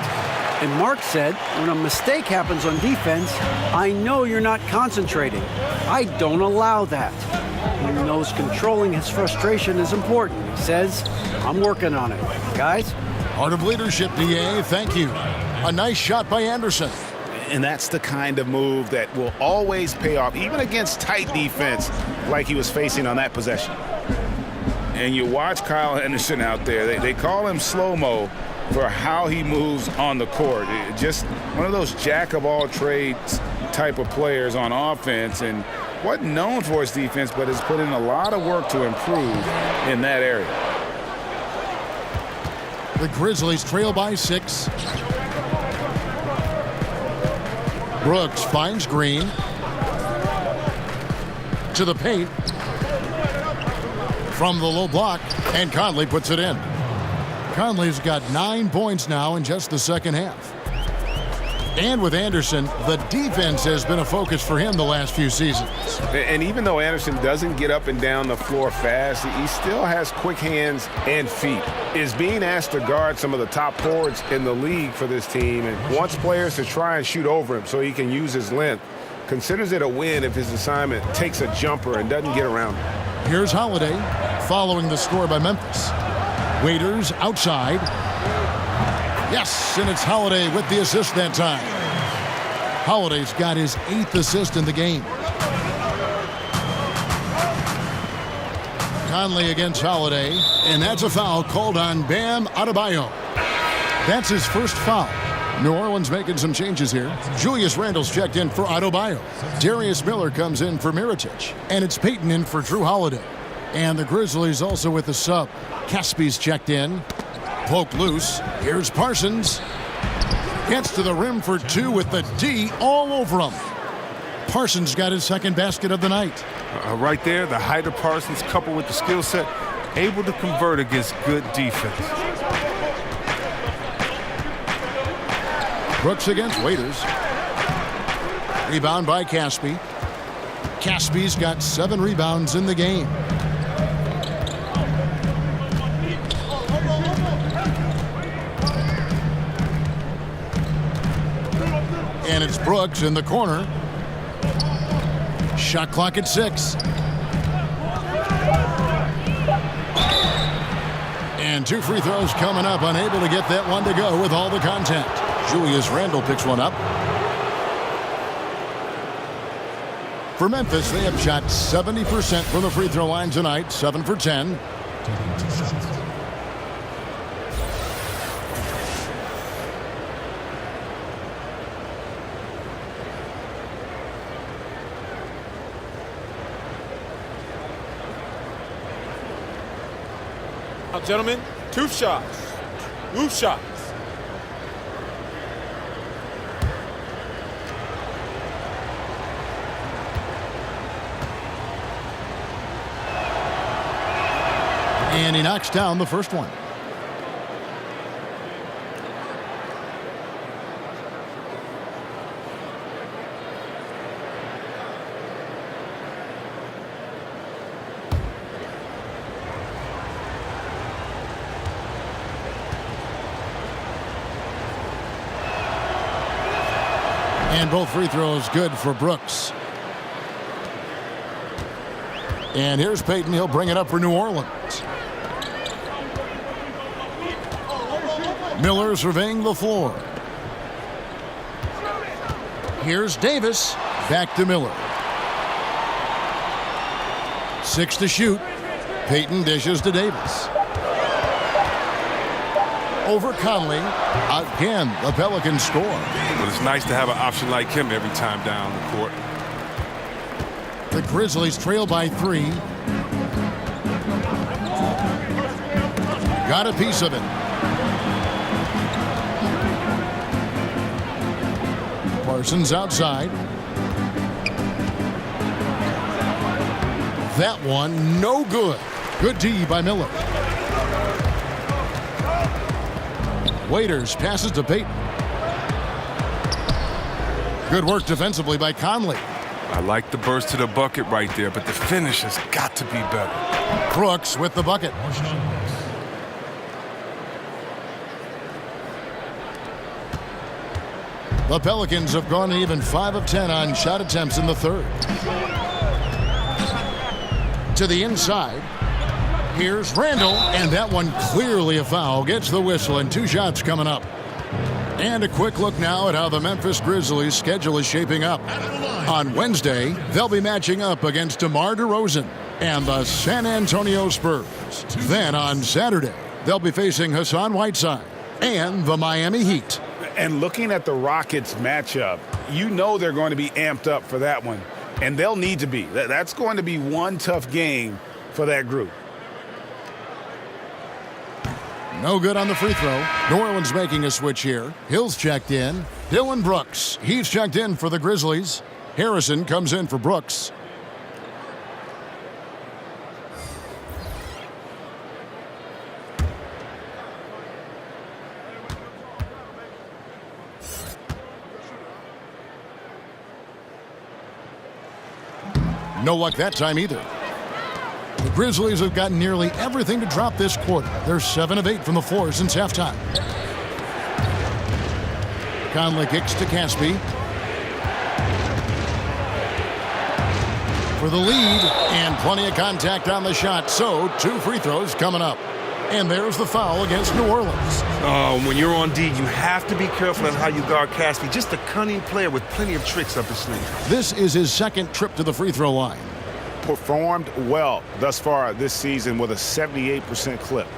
And Marc said, when a mistake happens on defense, I know you're not concentrating. I don't allow that. He knows controlling his frustration is important. He says, I'm working on it. Guys? Art of leadership, DA. Thank you. A nice shot by Anderson. And that's the kind of move that will always pay off, even against tight defense like he was facing on that possession. And you watch Kyle Anderson out there. They call him slow-mo for how he moves on the court. Just one of those jack-of-all-trades type of players on offense, and wasn't known for his defense, but has put in a lot of work to improve in that area. The Grizzlies trail by 6. Brooks finds Green. To the paint. From the low block, and Conley puts it in. Conley's got 9 points now in just the second half. And with Anderson, the defense has been a focus for him the last few seasons. And even though Anderson doesn't get up and down the floor fast, he still has quick hands and feet. Is being asked to guard some of the top forwards in the league for this team and wants players to try and shoot over him so he can use his length. Considers it a win if his assignment takes a jumper and doesn't get around him. Here's Holiday following the score by Memphis. Waiters outside. Yes, and it's Holiday with the assist that time. Holiday's got his 8th assist in the game. Conley against Holiday, and that's a foul called on Bam Adebayo. That's his first foul. New Orleans making some changes here. Julius Randle's checked in for Adebayo. Darius Miller comes in for Mirotic, and it's Payton in for Drew Holiday. And the Grizzlies also with the sub. Caspi's checked in. Poked loose. Here's Parsons. Gets to the rim for 2 with the D all over him. Parsons got his second basket of the night. Right there, the height of Parsons coupled with the skill set, able to convert against good defense. Brooks against Waiters. Rebound by Caspi. Caspi's got 7 rebounds in the game. And it's Brooks in the corner. Shot clock at 6. And 2 free throws coming up. Unable to get that one to go with all the contact. Julius Randle picks one up. For Memphis, they have shot 70% from the free throw line tonight. 7 for 10. Now, gentlemen, 2 shots. 2 shots. And he knocks down the first one. And both free throws good for Brooks. And here's Payton. He'll bring it up for New Orleans. Miller surveying the floor. Here's Davis. Back to Miller. 6 to shoot. Payton dishes to Davis. Over Conley. Again, the Pelicans score. But it's nice to have an option like him every time down the court. The Grizzlies trail by 3. Got a piece of it. Parsons outside. That one, no good. Good D by Miller. Waiters passes to Payton. Good work defensively by Conley. I like the burst to the bucket right there, but the finish has got to be better. Crooks with the bucket. The Pelicans have gone even 5 of 10 on shot attempts in the third. To the inside. Here's Randall, and that one clearly a foul. Gets the whistle, and 2 shots coming up. And a quick look now at how the Memphis Grizzlies' schedule is shaping up. On Wednesday, they'll be matching up against DeMar DeRozan and the San Antonio Spurs. Then on Saturday, they'll be facing Hassan Whiteside and the Miami Heat. And looking at the Rockets matchup, you know they're going to be amped up for that one. And they'll need to be. That's going to be one tough game for that group. No good on the free throw. New Orleans making a switch here. Hill's checked in. Dylan Brooks, he's checked in for the Grizzlies. Harrison comes in for Brooks. No luck that time either. The Grizzlies have gotten nearly everything to drop this quarter. They're 7 of 8 from the floor since halftime. Conley kicks to Caspi. For the lead, and plenty of contact on the shot, so 2 free throws coming up. And there's the foul against New Orleans. When you're on D, you have to be careful on how you guard Caspi. Just a cunning player with plenty of tricks up his sleeve. This is his second trip to the free throw line. Performed well thus far this season with a 78% clip.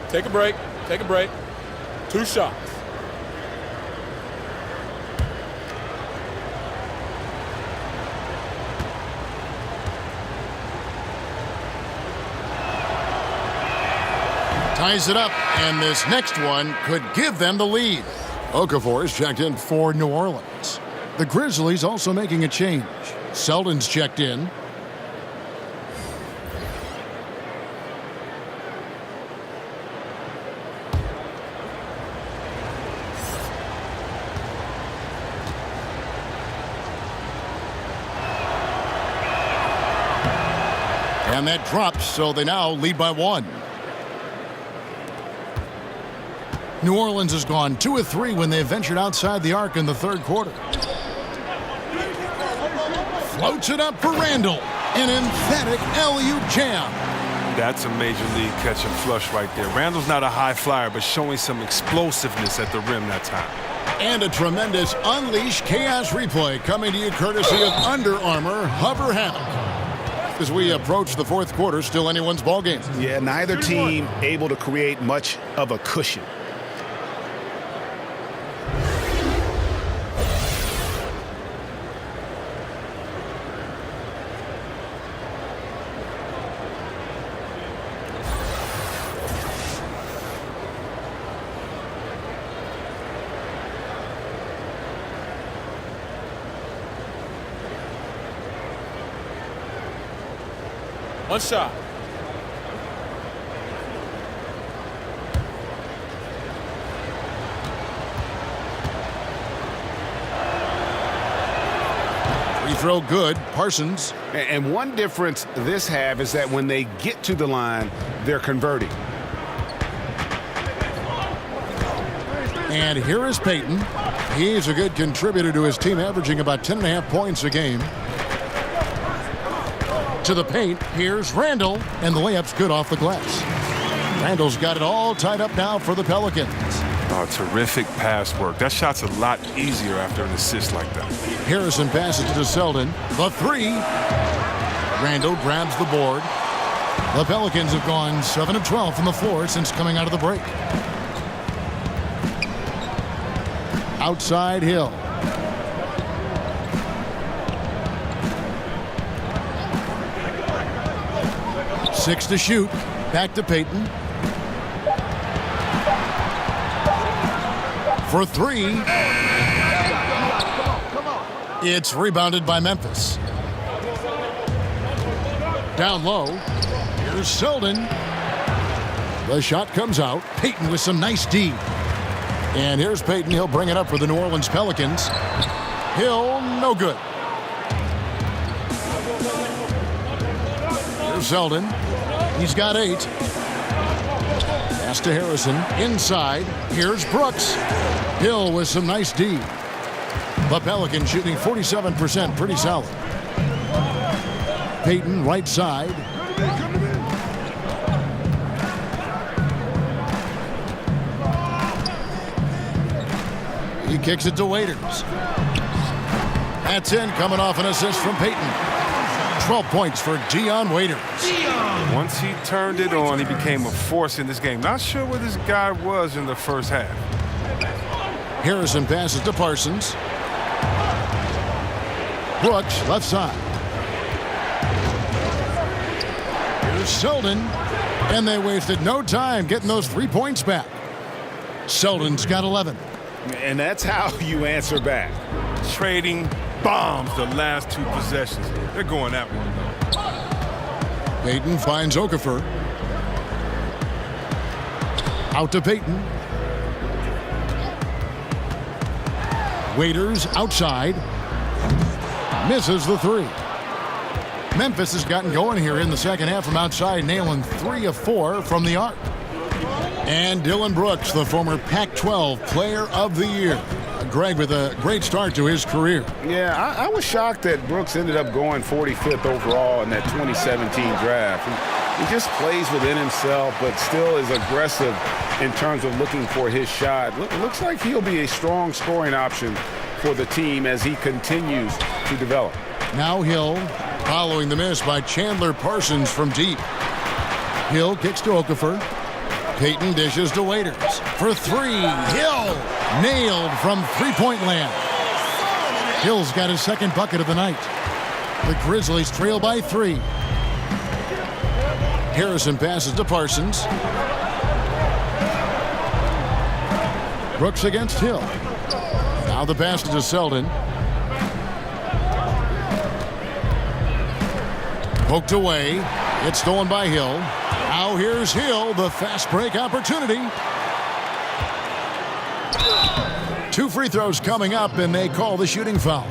Take a break. Take a break. 2 shots. Ties it up, and this next one could give them the lead. Okafor is checked in for New Orleans. The Grizzlies also making a change. Selden's checked in. And that drops, so they now lead by 1. New Orleans has gone 2 of 3 when they ventured outside the arc in the third quarter. Floats it up for Randall. An emphatic LU jam. That's a major league catch and flush right there. Randall's not a high flyer, but showing some explosiveness at the rim that time. And a tremendous Unleash Chaos replay coming to you courtesy of Under Armour Hover Hammock. As we approach the fourth quarter, still anyone's ball game. Yeah, neither team able to create much of a cushion. One shot. Free throw good. Parsons. And one difference this half is that when they get to the line, they're converting. And here is Payton. He's a good contributor to his team, averaging about 10.5 points a game. To the paint, here's Randall, and the layup's good off the glass. Randall's got it all tied up now for the Pelicans. Oh, terrific pass work. That shot's a lot easier after an assist like that. Harrison passes to Selden. The three. Randall grabs the board. The Pelicans have gone 7 of 12 from the floor since coming out of the break. Outside Hill. Six to shoot. Back to Payton. For three. It's rebounded by Memphis. Down low. Here's Selden. The shot comes out. Payton with some nice D. And here's Payton. He'll bring it up for the New Orleans Pelicans. Hill, no good. Here's Selden. He's got 8. Pass to Harrison. Inside. Here's Brooks. Hill with some nice D. The Pelicans shooting 47%. Pretty solid. Payton, right side. He kicks it to Waiters. That's in, coming off an assist from Payton. 12 points for Dion Waiters. Once he turned it on, he became a force in this game. Not sure where this guy was in the first half. Harrison passes to Parsons. Brooks, left side. Here's Selden. And they wasted no time getting those 3 points back. Selden's got 11. And that's how you answer back. Trading bombs the last 2 possessions. They're going that one, though. Payton finds Okafor. Out to Payton. Waiters outside. Misses the 3. Memphis has gotten going here in the second half from outside, nailing 3 of 4 from the arc. And Dylan Brooks, the former Pac-12 Player of the Year. Greg with a great start to his career. Yeah, I was shocked that Brooks ended up going 45th overall in that 2017 draft. He just plays within himself, but still is aggressive in terms of looking for his shot. Looks like he'll be a strong scoring option for the team as he continues to develop. Now Hill, following the miss by Chandler Parsons from deep. Hill kicks to Okafor. Payton dishes to Waiters. For 3, Hill nailed from three-point land. Hill's got his second bucket of the night. The Grizzlies trail by 3. Harrison passes to Parsons. Brooks against Hill. Now the pass to Selden. Poked away. It's stolen by Hill. Now here's Hill, the fast break opportunity. 2 free throws coming up, and they call the shooting foul.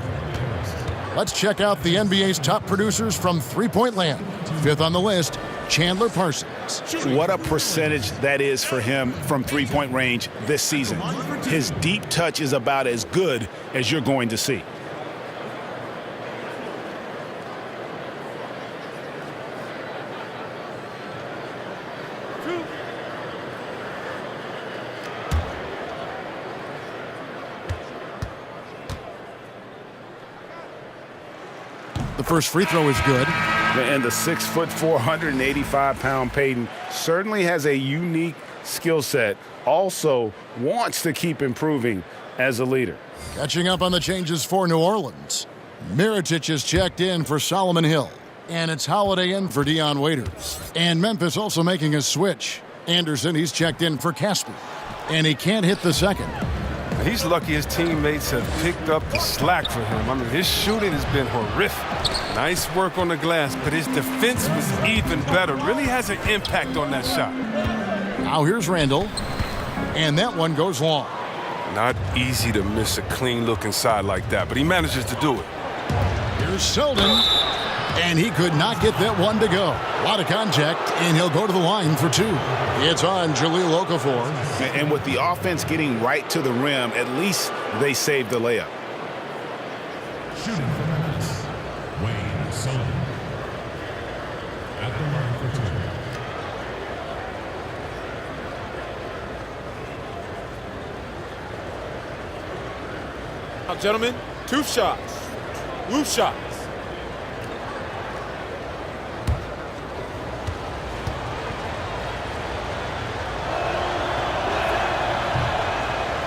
Let's check out the NBA's top producers from three-point land. 5th on the list, Chandler Parsons. What a percentage that is for him from three-point range this season. His deep touch is about as good as you're going to see. The first free throw is good. And the 6'4", 485-pound Payton certainly has a unique skill set. Also wants to keep improving as a leader. Catching up on the changes for New Orleans. Mirotic is checked in for Solomon Hill. And it's Holiday in for Dion Waiters. And Memphis also making a switch. Anderson, he's checked in for Casper. And he can't hit the second. He's lucky his teammates have picked up the slack for him. I mean, his shooting has been horrific. Nice work on the glass, but his defense was even better. Really has an impact on that shot. Now here's Randall. And that one goes long. Not easy to miss a clean look inside like that, but he manages to do it. Here's Selden, and he could not get that one to go. A lot of contact, and he'll go to the line for two. It's on Jahlil Okafor. And with the offense getting right to the rim, at least they saved the layup. Shooting for Memphis, Wayne Sullivan. At the line for two. Now, gentlemen, two shots. Loose shots.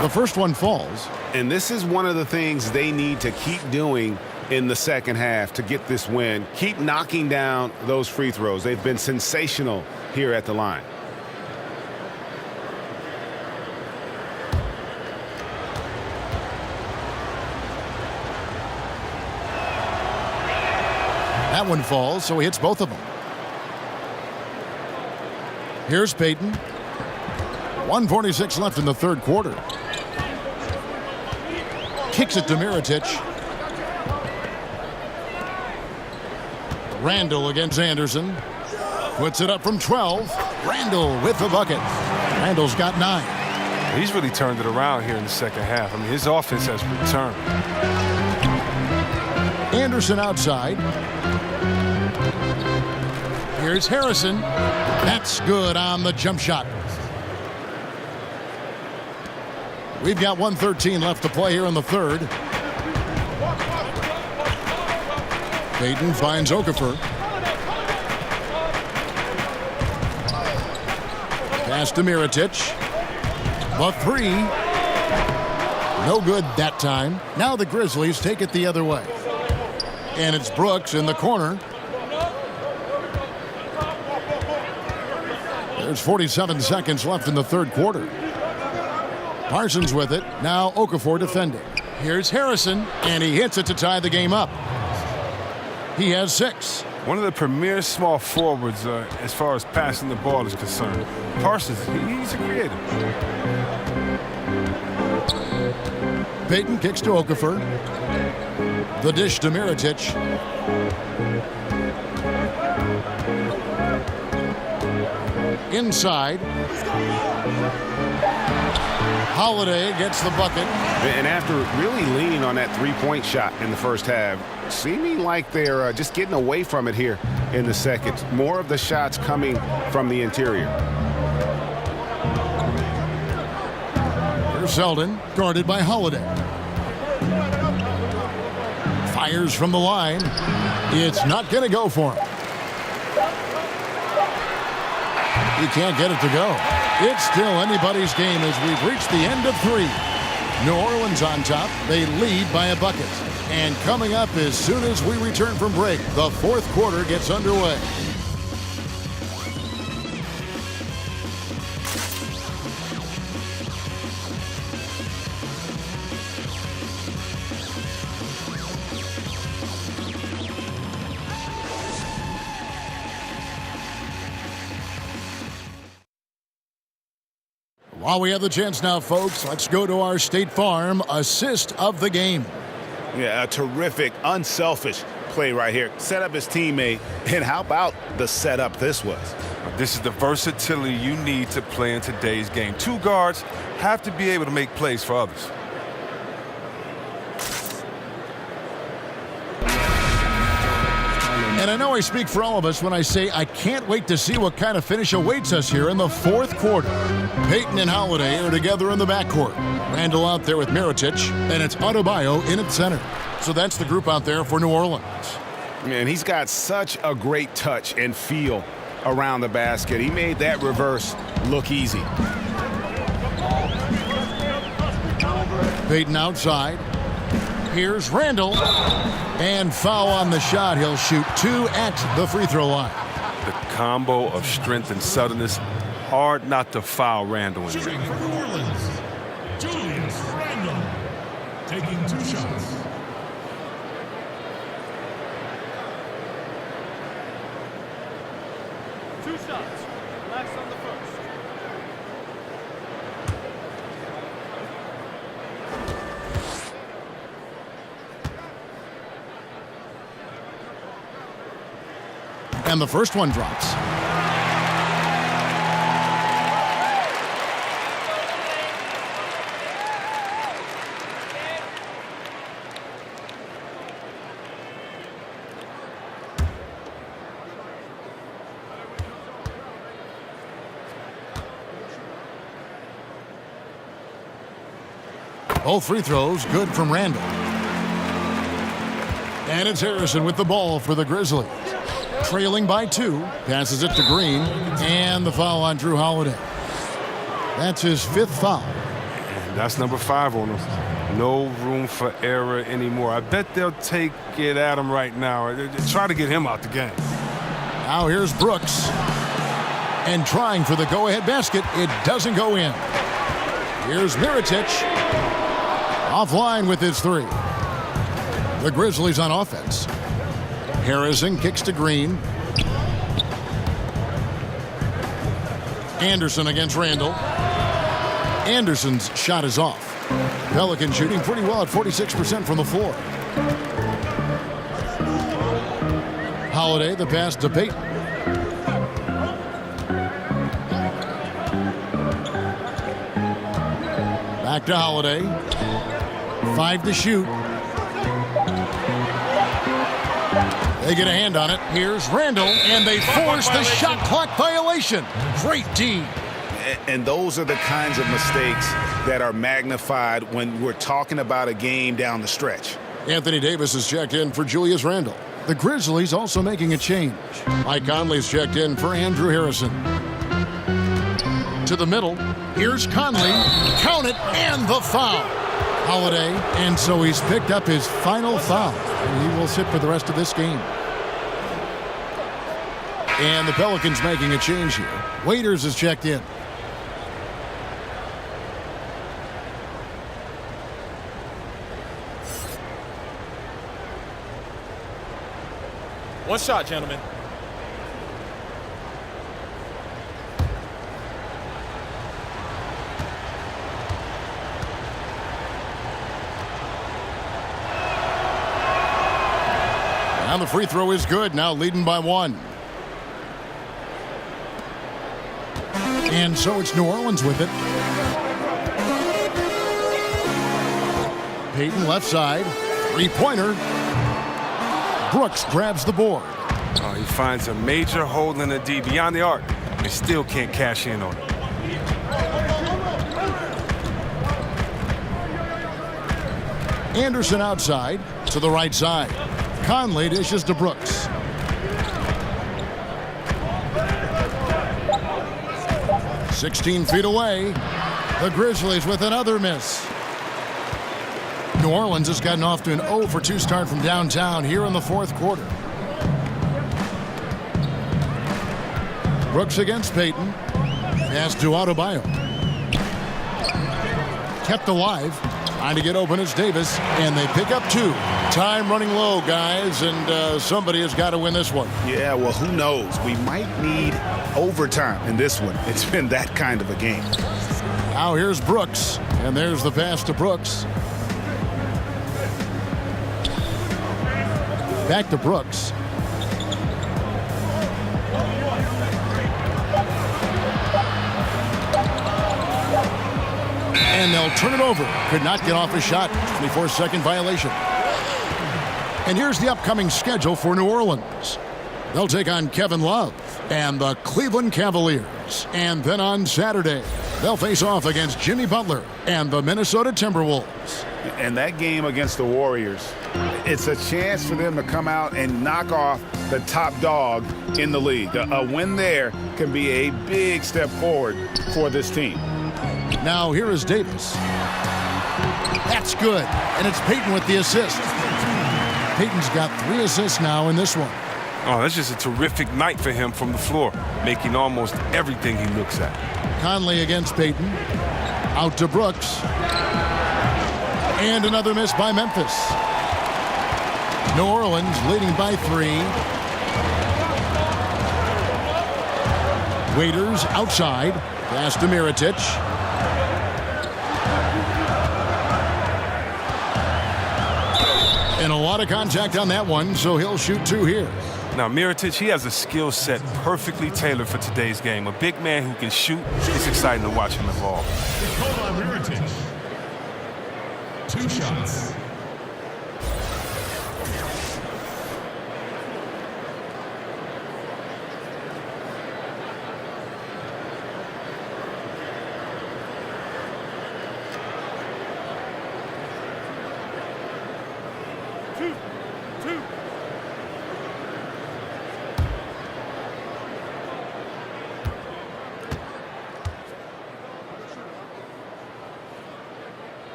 The first one falls. And this is one of the things they need to keep doing in the second half to get this win. Keep knocking down those free throws. They've been sensational here at the line. That one falls, so he hits both of them. Here's Payton. 1:46 left in the third quarter. Kicks it to Mirotic. Randall against Anderson. Puts it up from 12. Randall with the bucket. Randall's got 9. He's really turned it around here in the second half. I mean, his offense has returned. Anderson outside. Here's Harrison. That's good on the jump shot. We've got 1:13 left to play here in the third. Payton finds Okafor. Pass to Mirotic. The three. No good that time. Now the Grizzlies take it the other way. And it's Brooks in the corner. There's 47 seconds left in the third quarter. Parsons with it. Now Okafor defending. Here's Harrison, and he hits it to tie the game up. He has 6. One of the premier small forwards as far as passing the ball is concerned. Parsons, he's a creator. Payton kicks to Okafor. The dish to Mirotic. Inside. Holiday gets the bucket. And after really leaning on that three-point shot in the first half, seeming like they're just getting away from it here in the second. More of the shots coming from the interior. Here's Selden, guarded by Holiday. Fires from the line. It's not going to go for him. He can't get it to go. It's still anybody's game as we've reached the end of 3. New Orleans on top. They lead by a bucket. And coming up as soon as we return from break, the fourth quarter gets underway. While we have the chance now, folks, let's go to our State Farm assist of the game. Yeah, a terrific, unselfish play right here. Set up his teammate, and how about the setup this was? This is the versatility you need to play in today's game. 2 guards have to be able to make plays for others. And I know I speak for all of us when I say I can't wait to see what kind of finish awaits us here in the fourth quarter. Payton and Holiday are together in the backcourt. Randall out there with Mirotic, and it's Adebayo in at center. So that's the group out there for New Orleans. Man, he's got such a great touch and feel around the basket. He made that reverse look easy. Payton outside. Here's Randall. And foul on the shot. He'll shoot 2 at the free throw line. The combo of strength and suddenness. Hard not to foul Randall in Shooting for New Orleans, Julius Randall, taking 2 shots. Two shots. Relax on the first. And the first one drops. Both free throws good from Randall. And it's Harrison with the ball for the Grizzlies. Trailing by 2. Passes it to Green. And the foul on Drew Holiday. That's his 5th foul. And that's number 5 on him. No room for error anymore. I bet they'll take it at him right now. Try to get him out the game. Now here's Brooks. And trying for the go-ahead basket. It doesn't go in. Here's Mirotic. Offline with his 3. The Grizzlies on offense. Harrison kicks to Green. Anderson against Randall. Anderson's shot is off. Pelicans shooting pretty well at 46% from the floor. Holiday, the pass to Payton. Back to Holiday. 5 to shoot. They get a hand on it. Here's Randall, and they force the shot clock violation. Great D. And those are the kinds of mistakes that are magnified when we're talking about a game down the stretch. Anthony Davis is checked in for Julius Randle. The Grizzlies also making a change. Mike Conley's checked in for Andrew Harrison. To the middle. Here's Conley. Count it, and the foul. Holiday, and so he's picked up his final foul. And he will sit for the rest of this game. And the Pelicans making a change here. Waiters is checked in. One shot, gentlemen. And the free throw is good, now leading by 1. And so it's New Orleans with it. Payton left side. 3-pointer. Brooks grabs the board. Oh, he finds a major hole in the D beyond the arc. They still can't cash in on it. Anderson outside to the right side. Conley dishes to Brooks. "16 feet away. The Grizzlies with another miss. New Orleans has gotten off to an 0 for 2 start from downtown here in the 4th quarter. Brooks against Payton. Pass to Adebayo. Kept alive. Trying to get open is Davis, and they pick up 2. Time running low, guys, and somebody has got to win this one. Yeah, well, who knows? We might need overtime in this one. It's been that kind of a game. Now here's Brooks, and there's the pass to Brooks. Back to Brooks. And they'll turn it over. Could not get off a shot. 24-second violation. And here's the upcoming schedule for New Orleans. They'll take on Kevin Love and the Cleveland Cavaliers. And then on Saturday, they'll face off against Jimmy Butler and the Minnesota Timberwolves. And that game against the Warriors, it's a chance for them to come out and knock off the top dog in the league. A win there can be a big step forward for this team. Now here is Davis. That's good. And it's Payton with the assist. Payton's got 3 assists now in this one. Oh, that's just a terrific night for him from the floor, making almost everything he looks at. Conley against Payton. Out to Brooks. And another miss by Memphis. New Orleans leading by 3. Waiters outside. Pass to Mirotic. And a lot of contact on that one, so he'll shoot 2 here. Now, Mirotic, he has a skill set perfectly tailored for today's game. A big man who can shoot. It's exciting to watch him evolve. Nikola Mirotic. 2 shots.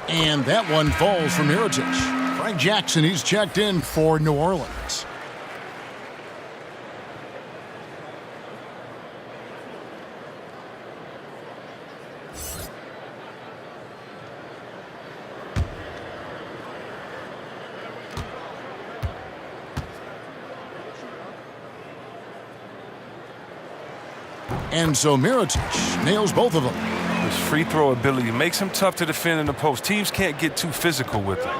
And that one falls from Mirotic. Frank Jackson, he's checked in for New Orleans. And so Mirotic nails both of them. His free throw ability makes him tough to defend in the post. Teams can't get too physical with him.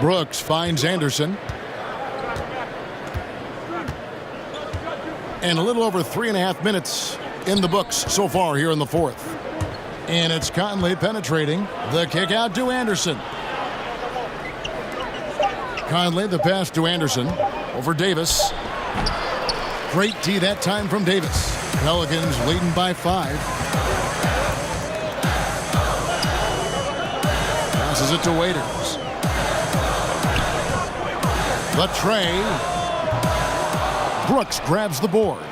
Brooks finds Anderson. And a little over 3.5 minutes in the books so far here in the fourth. And it's Conley penetrating. The kick out to Anderson. Conley, the pass to Anderson. Over Davis. Great D that time from Davis. Pelicans leading by 5. Passes it to Waiters. The tray. Brooks grabs the board.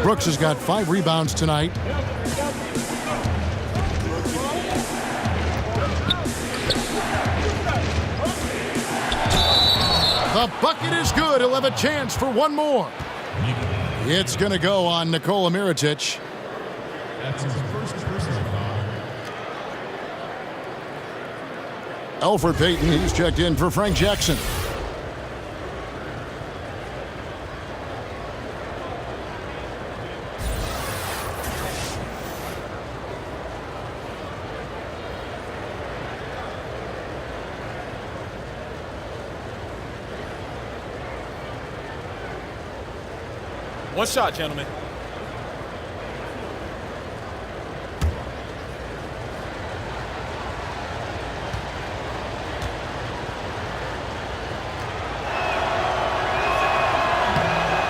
Brooks has got 5 rebounds tonight. The bucket is good. He'll have a chance for one more. It's going to go on Nikola Mirotic. That's his first personal foul. Elfrid Payton, he's checked in for Frank Jackson. One shot, gentlemen.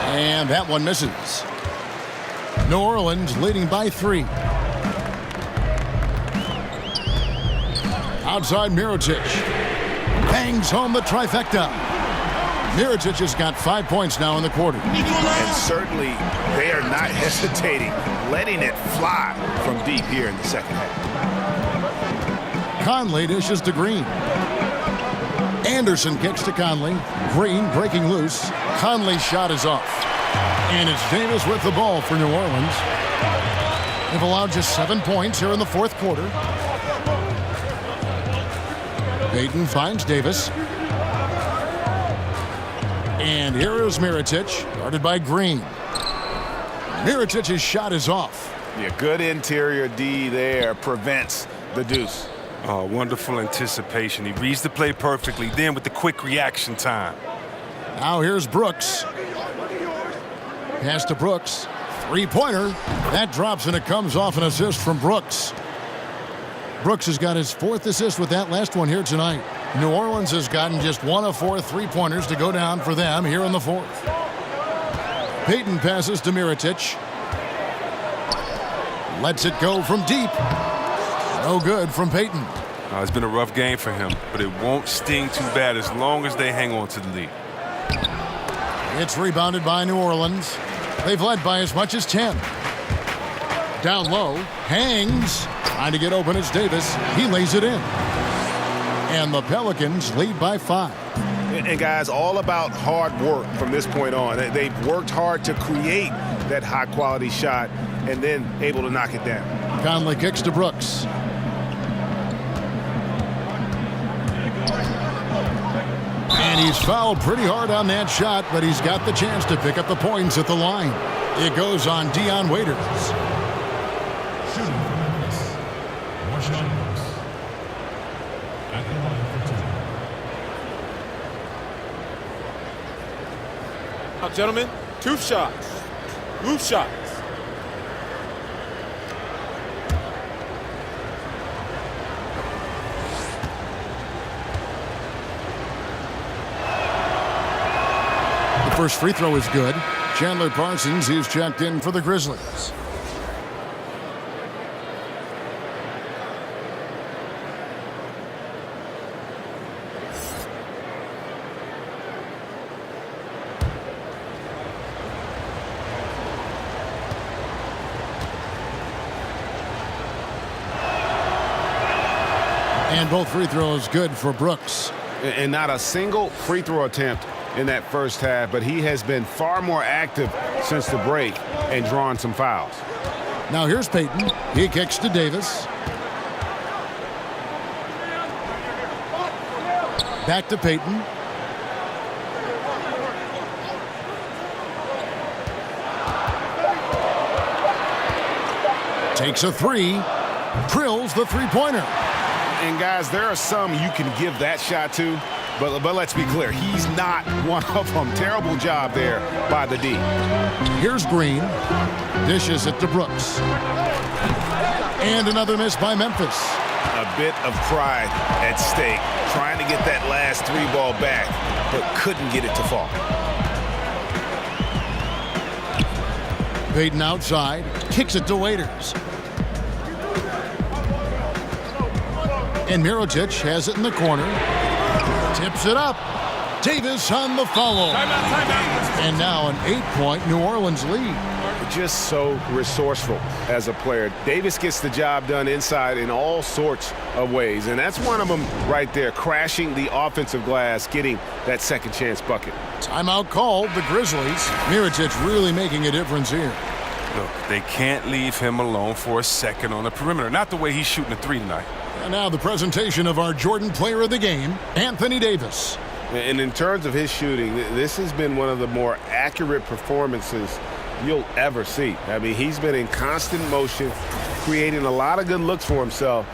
And that one misses. New Orleans leading by 3. Outside Mirotic. Bangs home the trifecta. Mirotic has got 5 points now in the quarter. And certainly they are not hesitating, letting it fly from deep here in the second half. Conley dishes to Green. Anderson kicks to Conley. Green breaking loose. Conley's shot is off. And it's Davis with the ball for New Orleans. They've allowed just 7 points here in the fourth quarter. Payton finds Davis. And here is Mirotic, guarded by Green. Mirotic's shot is off. Yeah, good interior D there prevents the deuce. Oh, wonderful anticipation. He reads the play perfectly, then with the quick reaction time. Now here's Brooks. Pass to Brooks. 3-pointer. That drops and it comes off an assist from Brooks. Brooks has got his 4th assist with that last one here tonight. New Orleans has gotten just 1 of 4 3-pointers to go down for them here in the fourth. Payton passes to Mirotic. Lets it go from deep. No good from Payton. It's been a rough game for him, but it won't sting too bad as long as they hang on to the lead. It's rebounded by New Orleans. They've led by as much as 10. Down low, hangs. Trying to get open is Davis. He lays it in. And the Pelicans lead by 5. And guys, all about hard work from this point on. They've worked hard to create that high-quality shot and then able to knock it down. Conley kicks to Brooks. And he's fouled pretty hard on that shot, but he's got the chance to pick up the points at the line. It goes on Dion Waiters. Shooting for Memphis. Marshawn Brooks. At the line for 2. Now, gentlemen, 2 shots. Loose shots. The first free throw is good. Chandler Parsons is checked in for the Grizzlies. And both free throws good for Brooks. And not a single free throw attempt in that first half, but he has been far more active since the break and drawn some fouls. Now here's Payton. He kicks to Davis. Back to Payton. Takes a three. Drills the three-pointer. And guys, there are some you can give that shot to, but let's be clear, he's not one of them. Terrible job there by the D. Here's Green. Dishes it to Brooks. And another miss by Memphis. A bit of pride at stake, trying to get that last 3-ball back, but couldn't get it to fall. Payton outside, kicks it to Waiters. And Mirotic has it in the corner. Tips it up. Davis on the follow. And now an 8-point New Orleans lead. Just so resourceful as a player. Davis gets the job done inside in all sorts of ways, and that's one of them right there, crashing the offensive glass, getting that second chance bucket. Timeout called, the Grizzlies. Mirotic really making a difference here. Look, they can't leave him alone for a second on the perimeter. Not the way he's shooting a three tonight. And now the presentation of our Jordan Player of the Game, Anthony Davis. And in terms of his shooting, this has been one of the more accurate performances you'll ever see. I mean, he's been in constant motion, creating a lot of good looks for himself.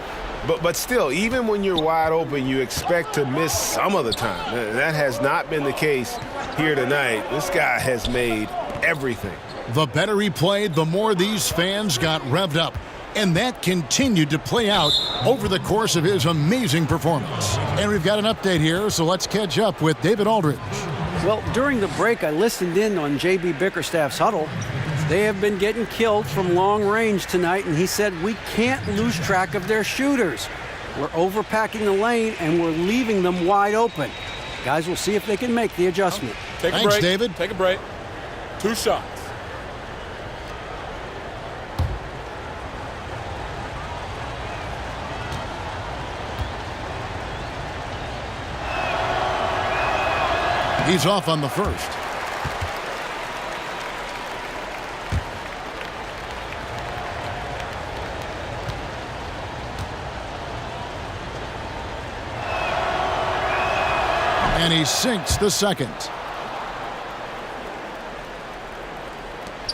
But still, even when you're wide open, you expect to miss some of the time. That has not been the case here tonight. This guy has made everything. The better he played, the more these fans got revved up. And that continued to play out over the course of his amazing performance. And we've got an update here, so let's catch up with David Aldridge. Well, during the break, I listened in on J.B. Bickerstaff's huddle. They have been getting killed from long range tonight, and he said, we can't lose track of their shooters. We're overpacking the lane, and we're leaving them wide open. Guys, we'll see if they can make the adjustment. Take a Thanks, break. David. Take a break. 2 shots. He's off on the first. And he sinks the second.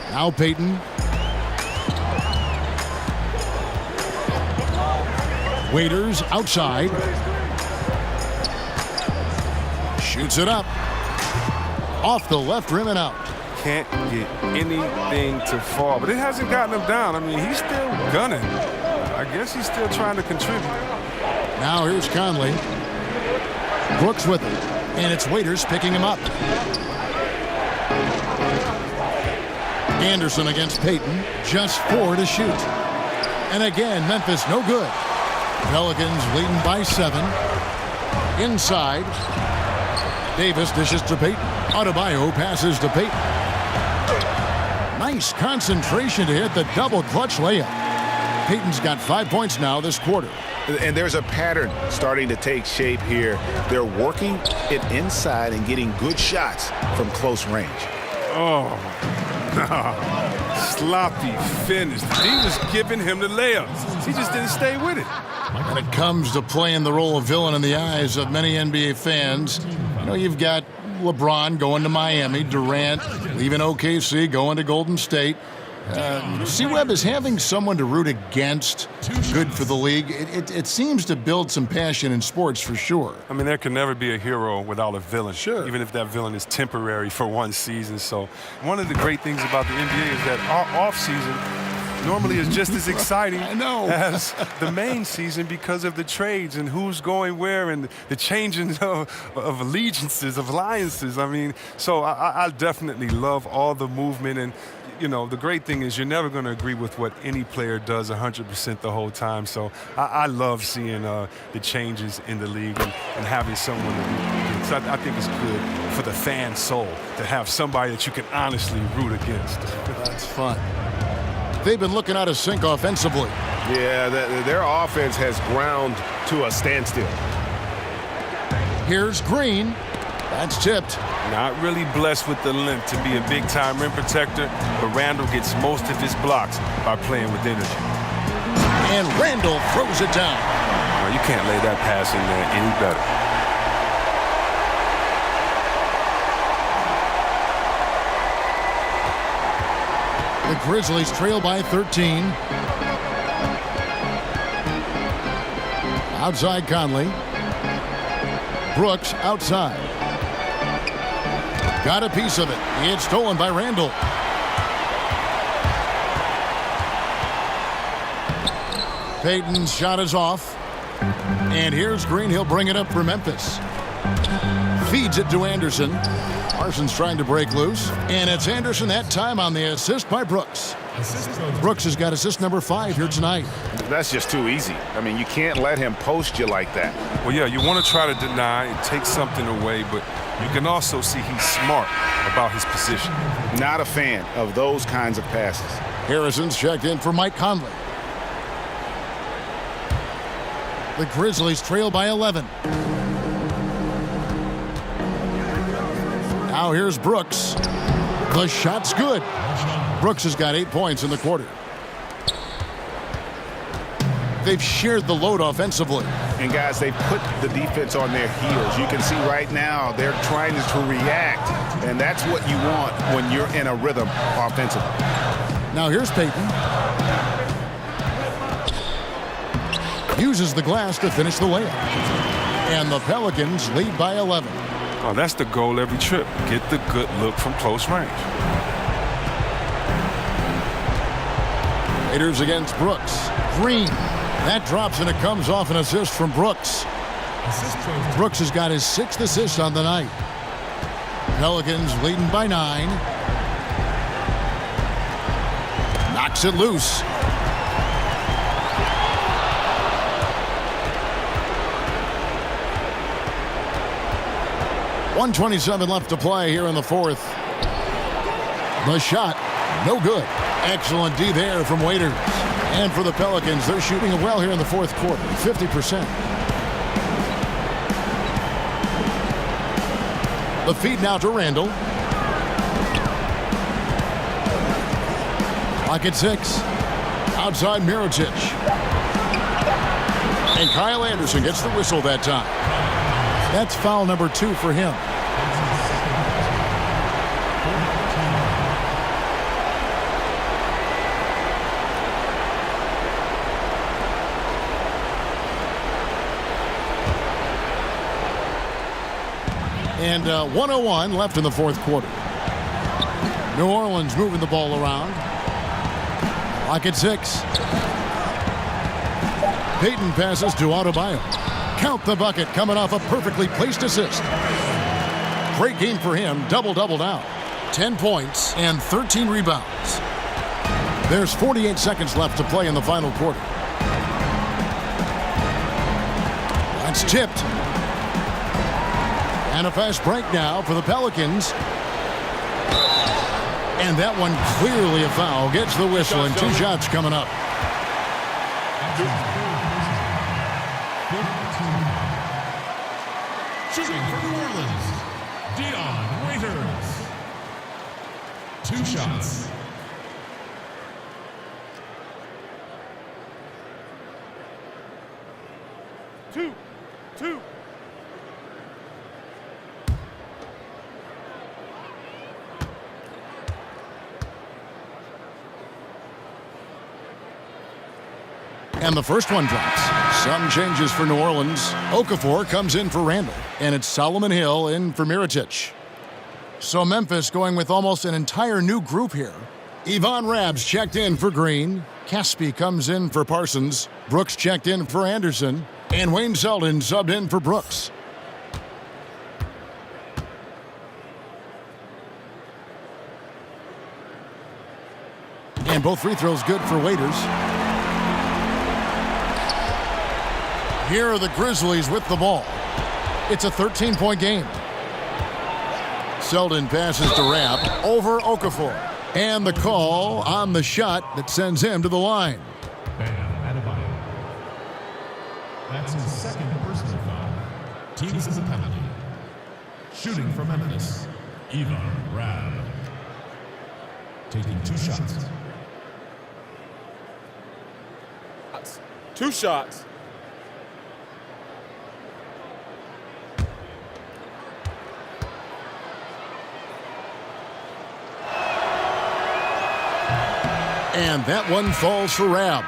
Now Payton. Waiters outside. Shoots it up. Off the left rim and out. Can't get anything to fall, but it hasn't gotten him down. I mean, he's still gunning. I guess he's still trying to contribute. Now here's Conley. Brooks with him, and it's Waiters picking him up. Anderson against Payton, just 4 to shoot. And again, Memphis no good. Pelicans leading by 7. Inside. Davis dishes to Payton. Adebayo passes to Payton. Nice concentration to hit the double clutch layup. Payton's got 5 points now this quarter. And there's a pattern starting to take shape here. They're working it inside and getting good shots from close range. Oh, sloppy finish. He was giving him the layups. He just didn't stay with it. When it comes to playing the role of villain in the eyes of many NBA fans, you know, you've got LeBron going to Miami, Durant leaving OKC, going to Golden State. C-Web, is having someone to root against good for the league? It seems to build some passion in sports for sure. I mean, there can never be a hero without a villain, even if that villain is temporary for one season. So one of the great things about the NBA is that our off-season normally is just as exciting as the main season because of the trades and who's going where and the changing of allegiances, of alliances. I mean, so I definitely love all the movement. And, you know, the great thing is you're never going to agree with what any player does 100% the whole time. So I love seeing the changes in the league and having someone to so I think it's good for the fan soul to have somebody that you can honestly root against. That's fun. They've been looking out of sync offensively. Yeah, their offense has ground to a standstill. Here's Green. That's tipped. Not really blessed with the length to be a big-time rim protector, but Randall gets most of his blocks by playing with energy. And Randall throws it down. Well, you can't lay that pass in there any better. The Grizzlies trail by 13. Outside Conley. Brooks outside. Got a piece of it. It's stolen by Randall. Payton's shot is off. And here's Green. He'll bring it up for Memphis. Feeds it to Anderson. Parsons trying to break loose. And it's Anderson that time on the assist by Brooks. Brooks has got assist number 5 here tonight. That's just too easy. I mean, you can't let him post you like that. Well, yeah, you want to try to deny and take something away, but you can also see he's smart about his position. Not a fan of those kinds of passes. Harrison's checked in for Mike Conley. The Grizzlies trail by 11. Now here's Brooks. The shot's good. Brooks has got 8 points in the quarter. They've shared the load offensively. And guys, they've put the defense on their heels. You can see right now they're trying to react, and that's what you want when you're in a rhythm offensively. Now here's Payton. Uses the glass to finish the layup. And the Pelicans lead by 11. Oh, that's the goal every trip. Get the good look from close range. Raiders against Brooks. Green. That drops and it comes off an assist from Brooks. Brooks has got his 6th assist on the night. Pelicans leading by 9. Knocks it loose. .127 left to play here in the 4th. The shot, no good. Excellent D there from Waiters. And for the Pelicans, they're shooting it well here in the 4th quarter, 50%. The feed now to Randall. Clock at 6. Outside Mirotic. And Kyle Anderson gets the whistle that time. That's foul number 2 for him. And 1:01 left in the 4th quarter. New Orleans moving the ball around. Clock at 6. Payton passes to Adebayo. Count the bucket coming off a perfectly placed assist. Great game for him. Double-double now. 10 points and 13 rebounds. There's 48 seconds left to play in the final quarter. That's tipped. And a fast break now for the Pelicans. And that one clearly a foul. Gets the whistle and 2 shots coming up. Shooting for New Orleans, Dion Waiters. 2 shots. Two. And the first one drops. Some changes for New Orleans. Okafor comes in for Randall. And it's Solomon Hill in for Mirotic. So Memphis going with almost an entire new group here. Yvonne Rabs checked in for Green. Caspi comes in for Parsons. Brooks checked in for Anderson. And Wayne Zeldin subbed in for Brooks. And both free throws good for Waiters. Here are the Grizzlies with the ball. It's a 13-point game. Zeldin passes to Rabb over Okafor. And the call on the shot that sends him to the line. That's his second personal foul. Teams as a penalty. Shooting for Memphis, Yvonne Rabb. Taking 2 shots. 2 shots. And that one falls for Rabb.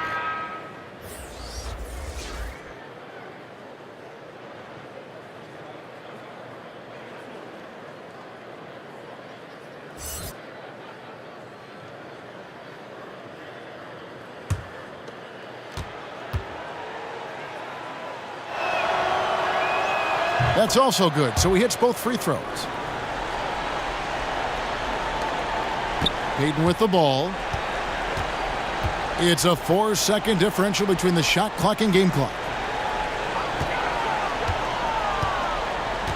That's also good, so he hits both free throws. Payton with the ball. It's a 4-second differential between the shot clock and game clock.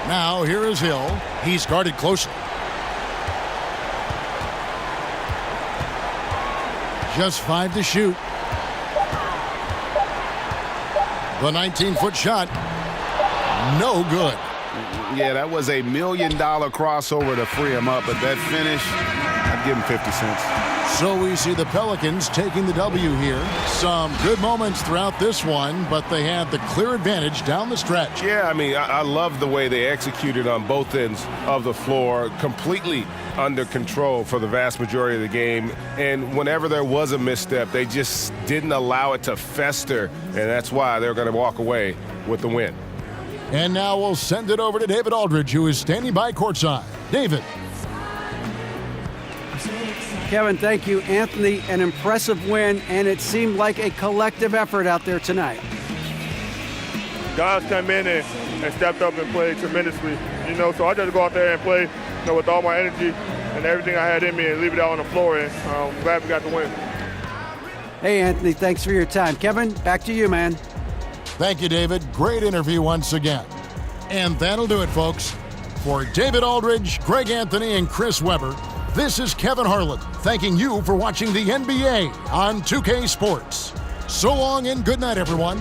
Now here is Hill. He's guarded closely. Just 5 to shoot. The 19-foot shot. No good. Yeah, that was a $1 million crossover to free him up, but that finish, I'd give him 50 cents. So we see the Pelicans taking the W here. Some good moments throughout this one, but they had the clear advantage down the stretch. Yeah, I mean, I love the way they executed on both ends of the floor, completely under control for the vast majority of the game. And whenever there was a misstep, they just didn't allow it to fester, and that's why they're going to walk away with the win. And now we'll send it over to David Aldridge, who is standing by courtside. David. Kevin, thank you. Anthony, an impressive win, and it seemed like a collective effort out there tonight. Guys come in and stepped up and played tremendously, so I just go out there and play, with all my energy and everything I had in me and leave it out on the floor, and I'm glad we got the win. Hey, Anthony, thanks for your time. Kevin, back to you, man. Thank you, David. Great interview once again. And that'll do it, folks. For David Aldridge, Greg Anthony, and Chris Webber, this is Kevin Harlan thanking you for watching the NBA on 2K Sports. So long and good night, everyone.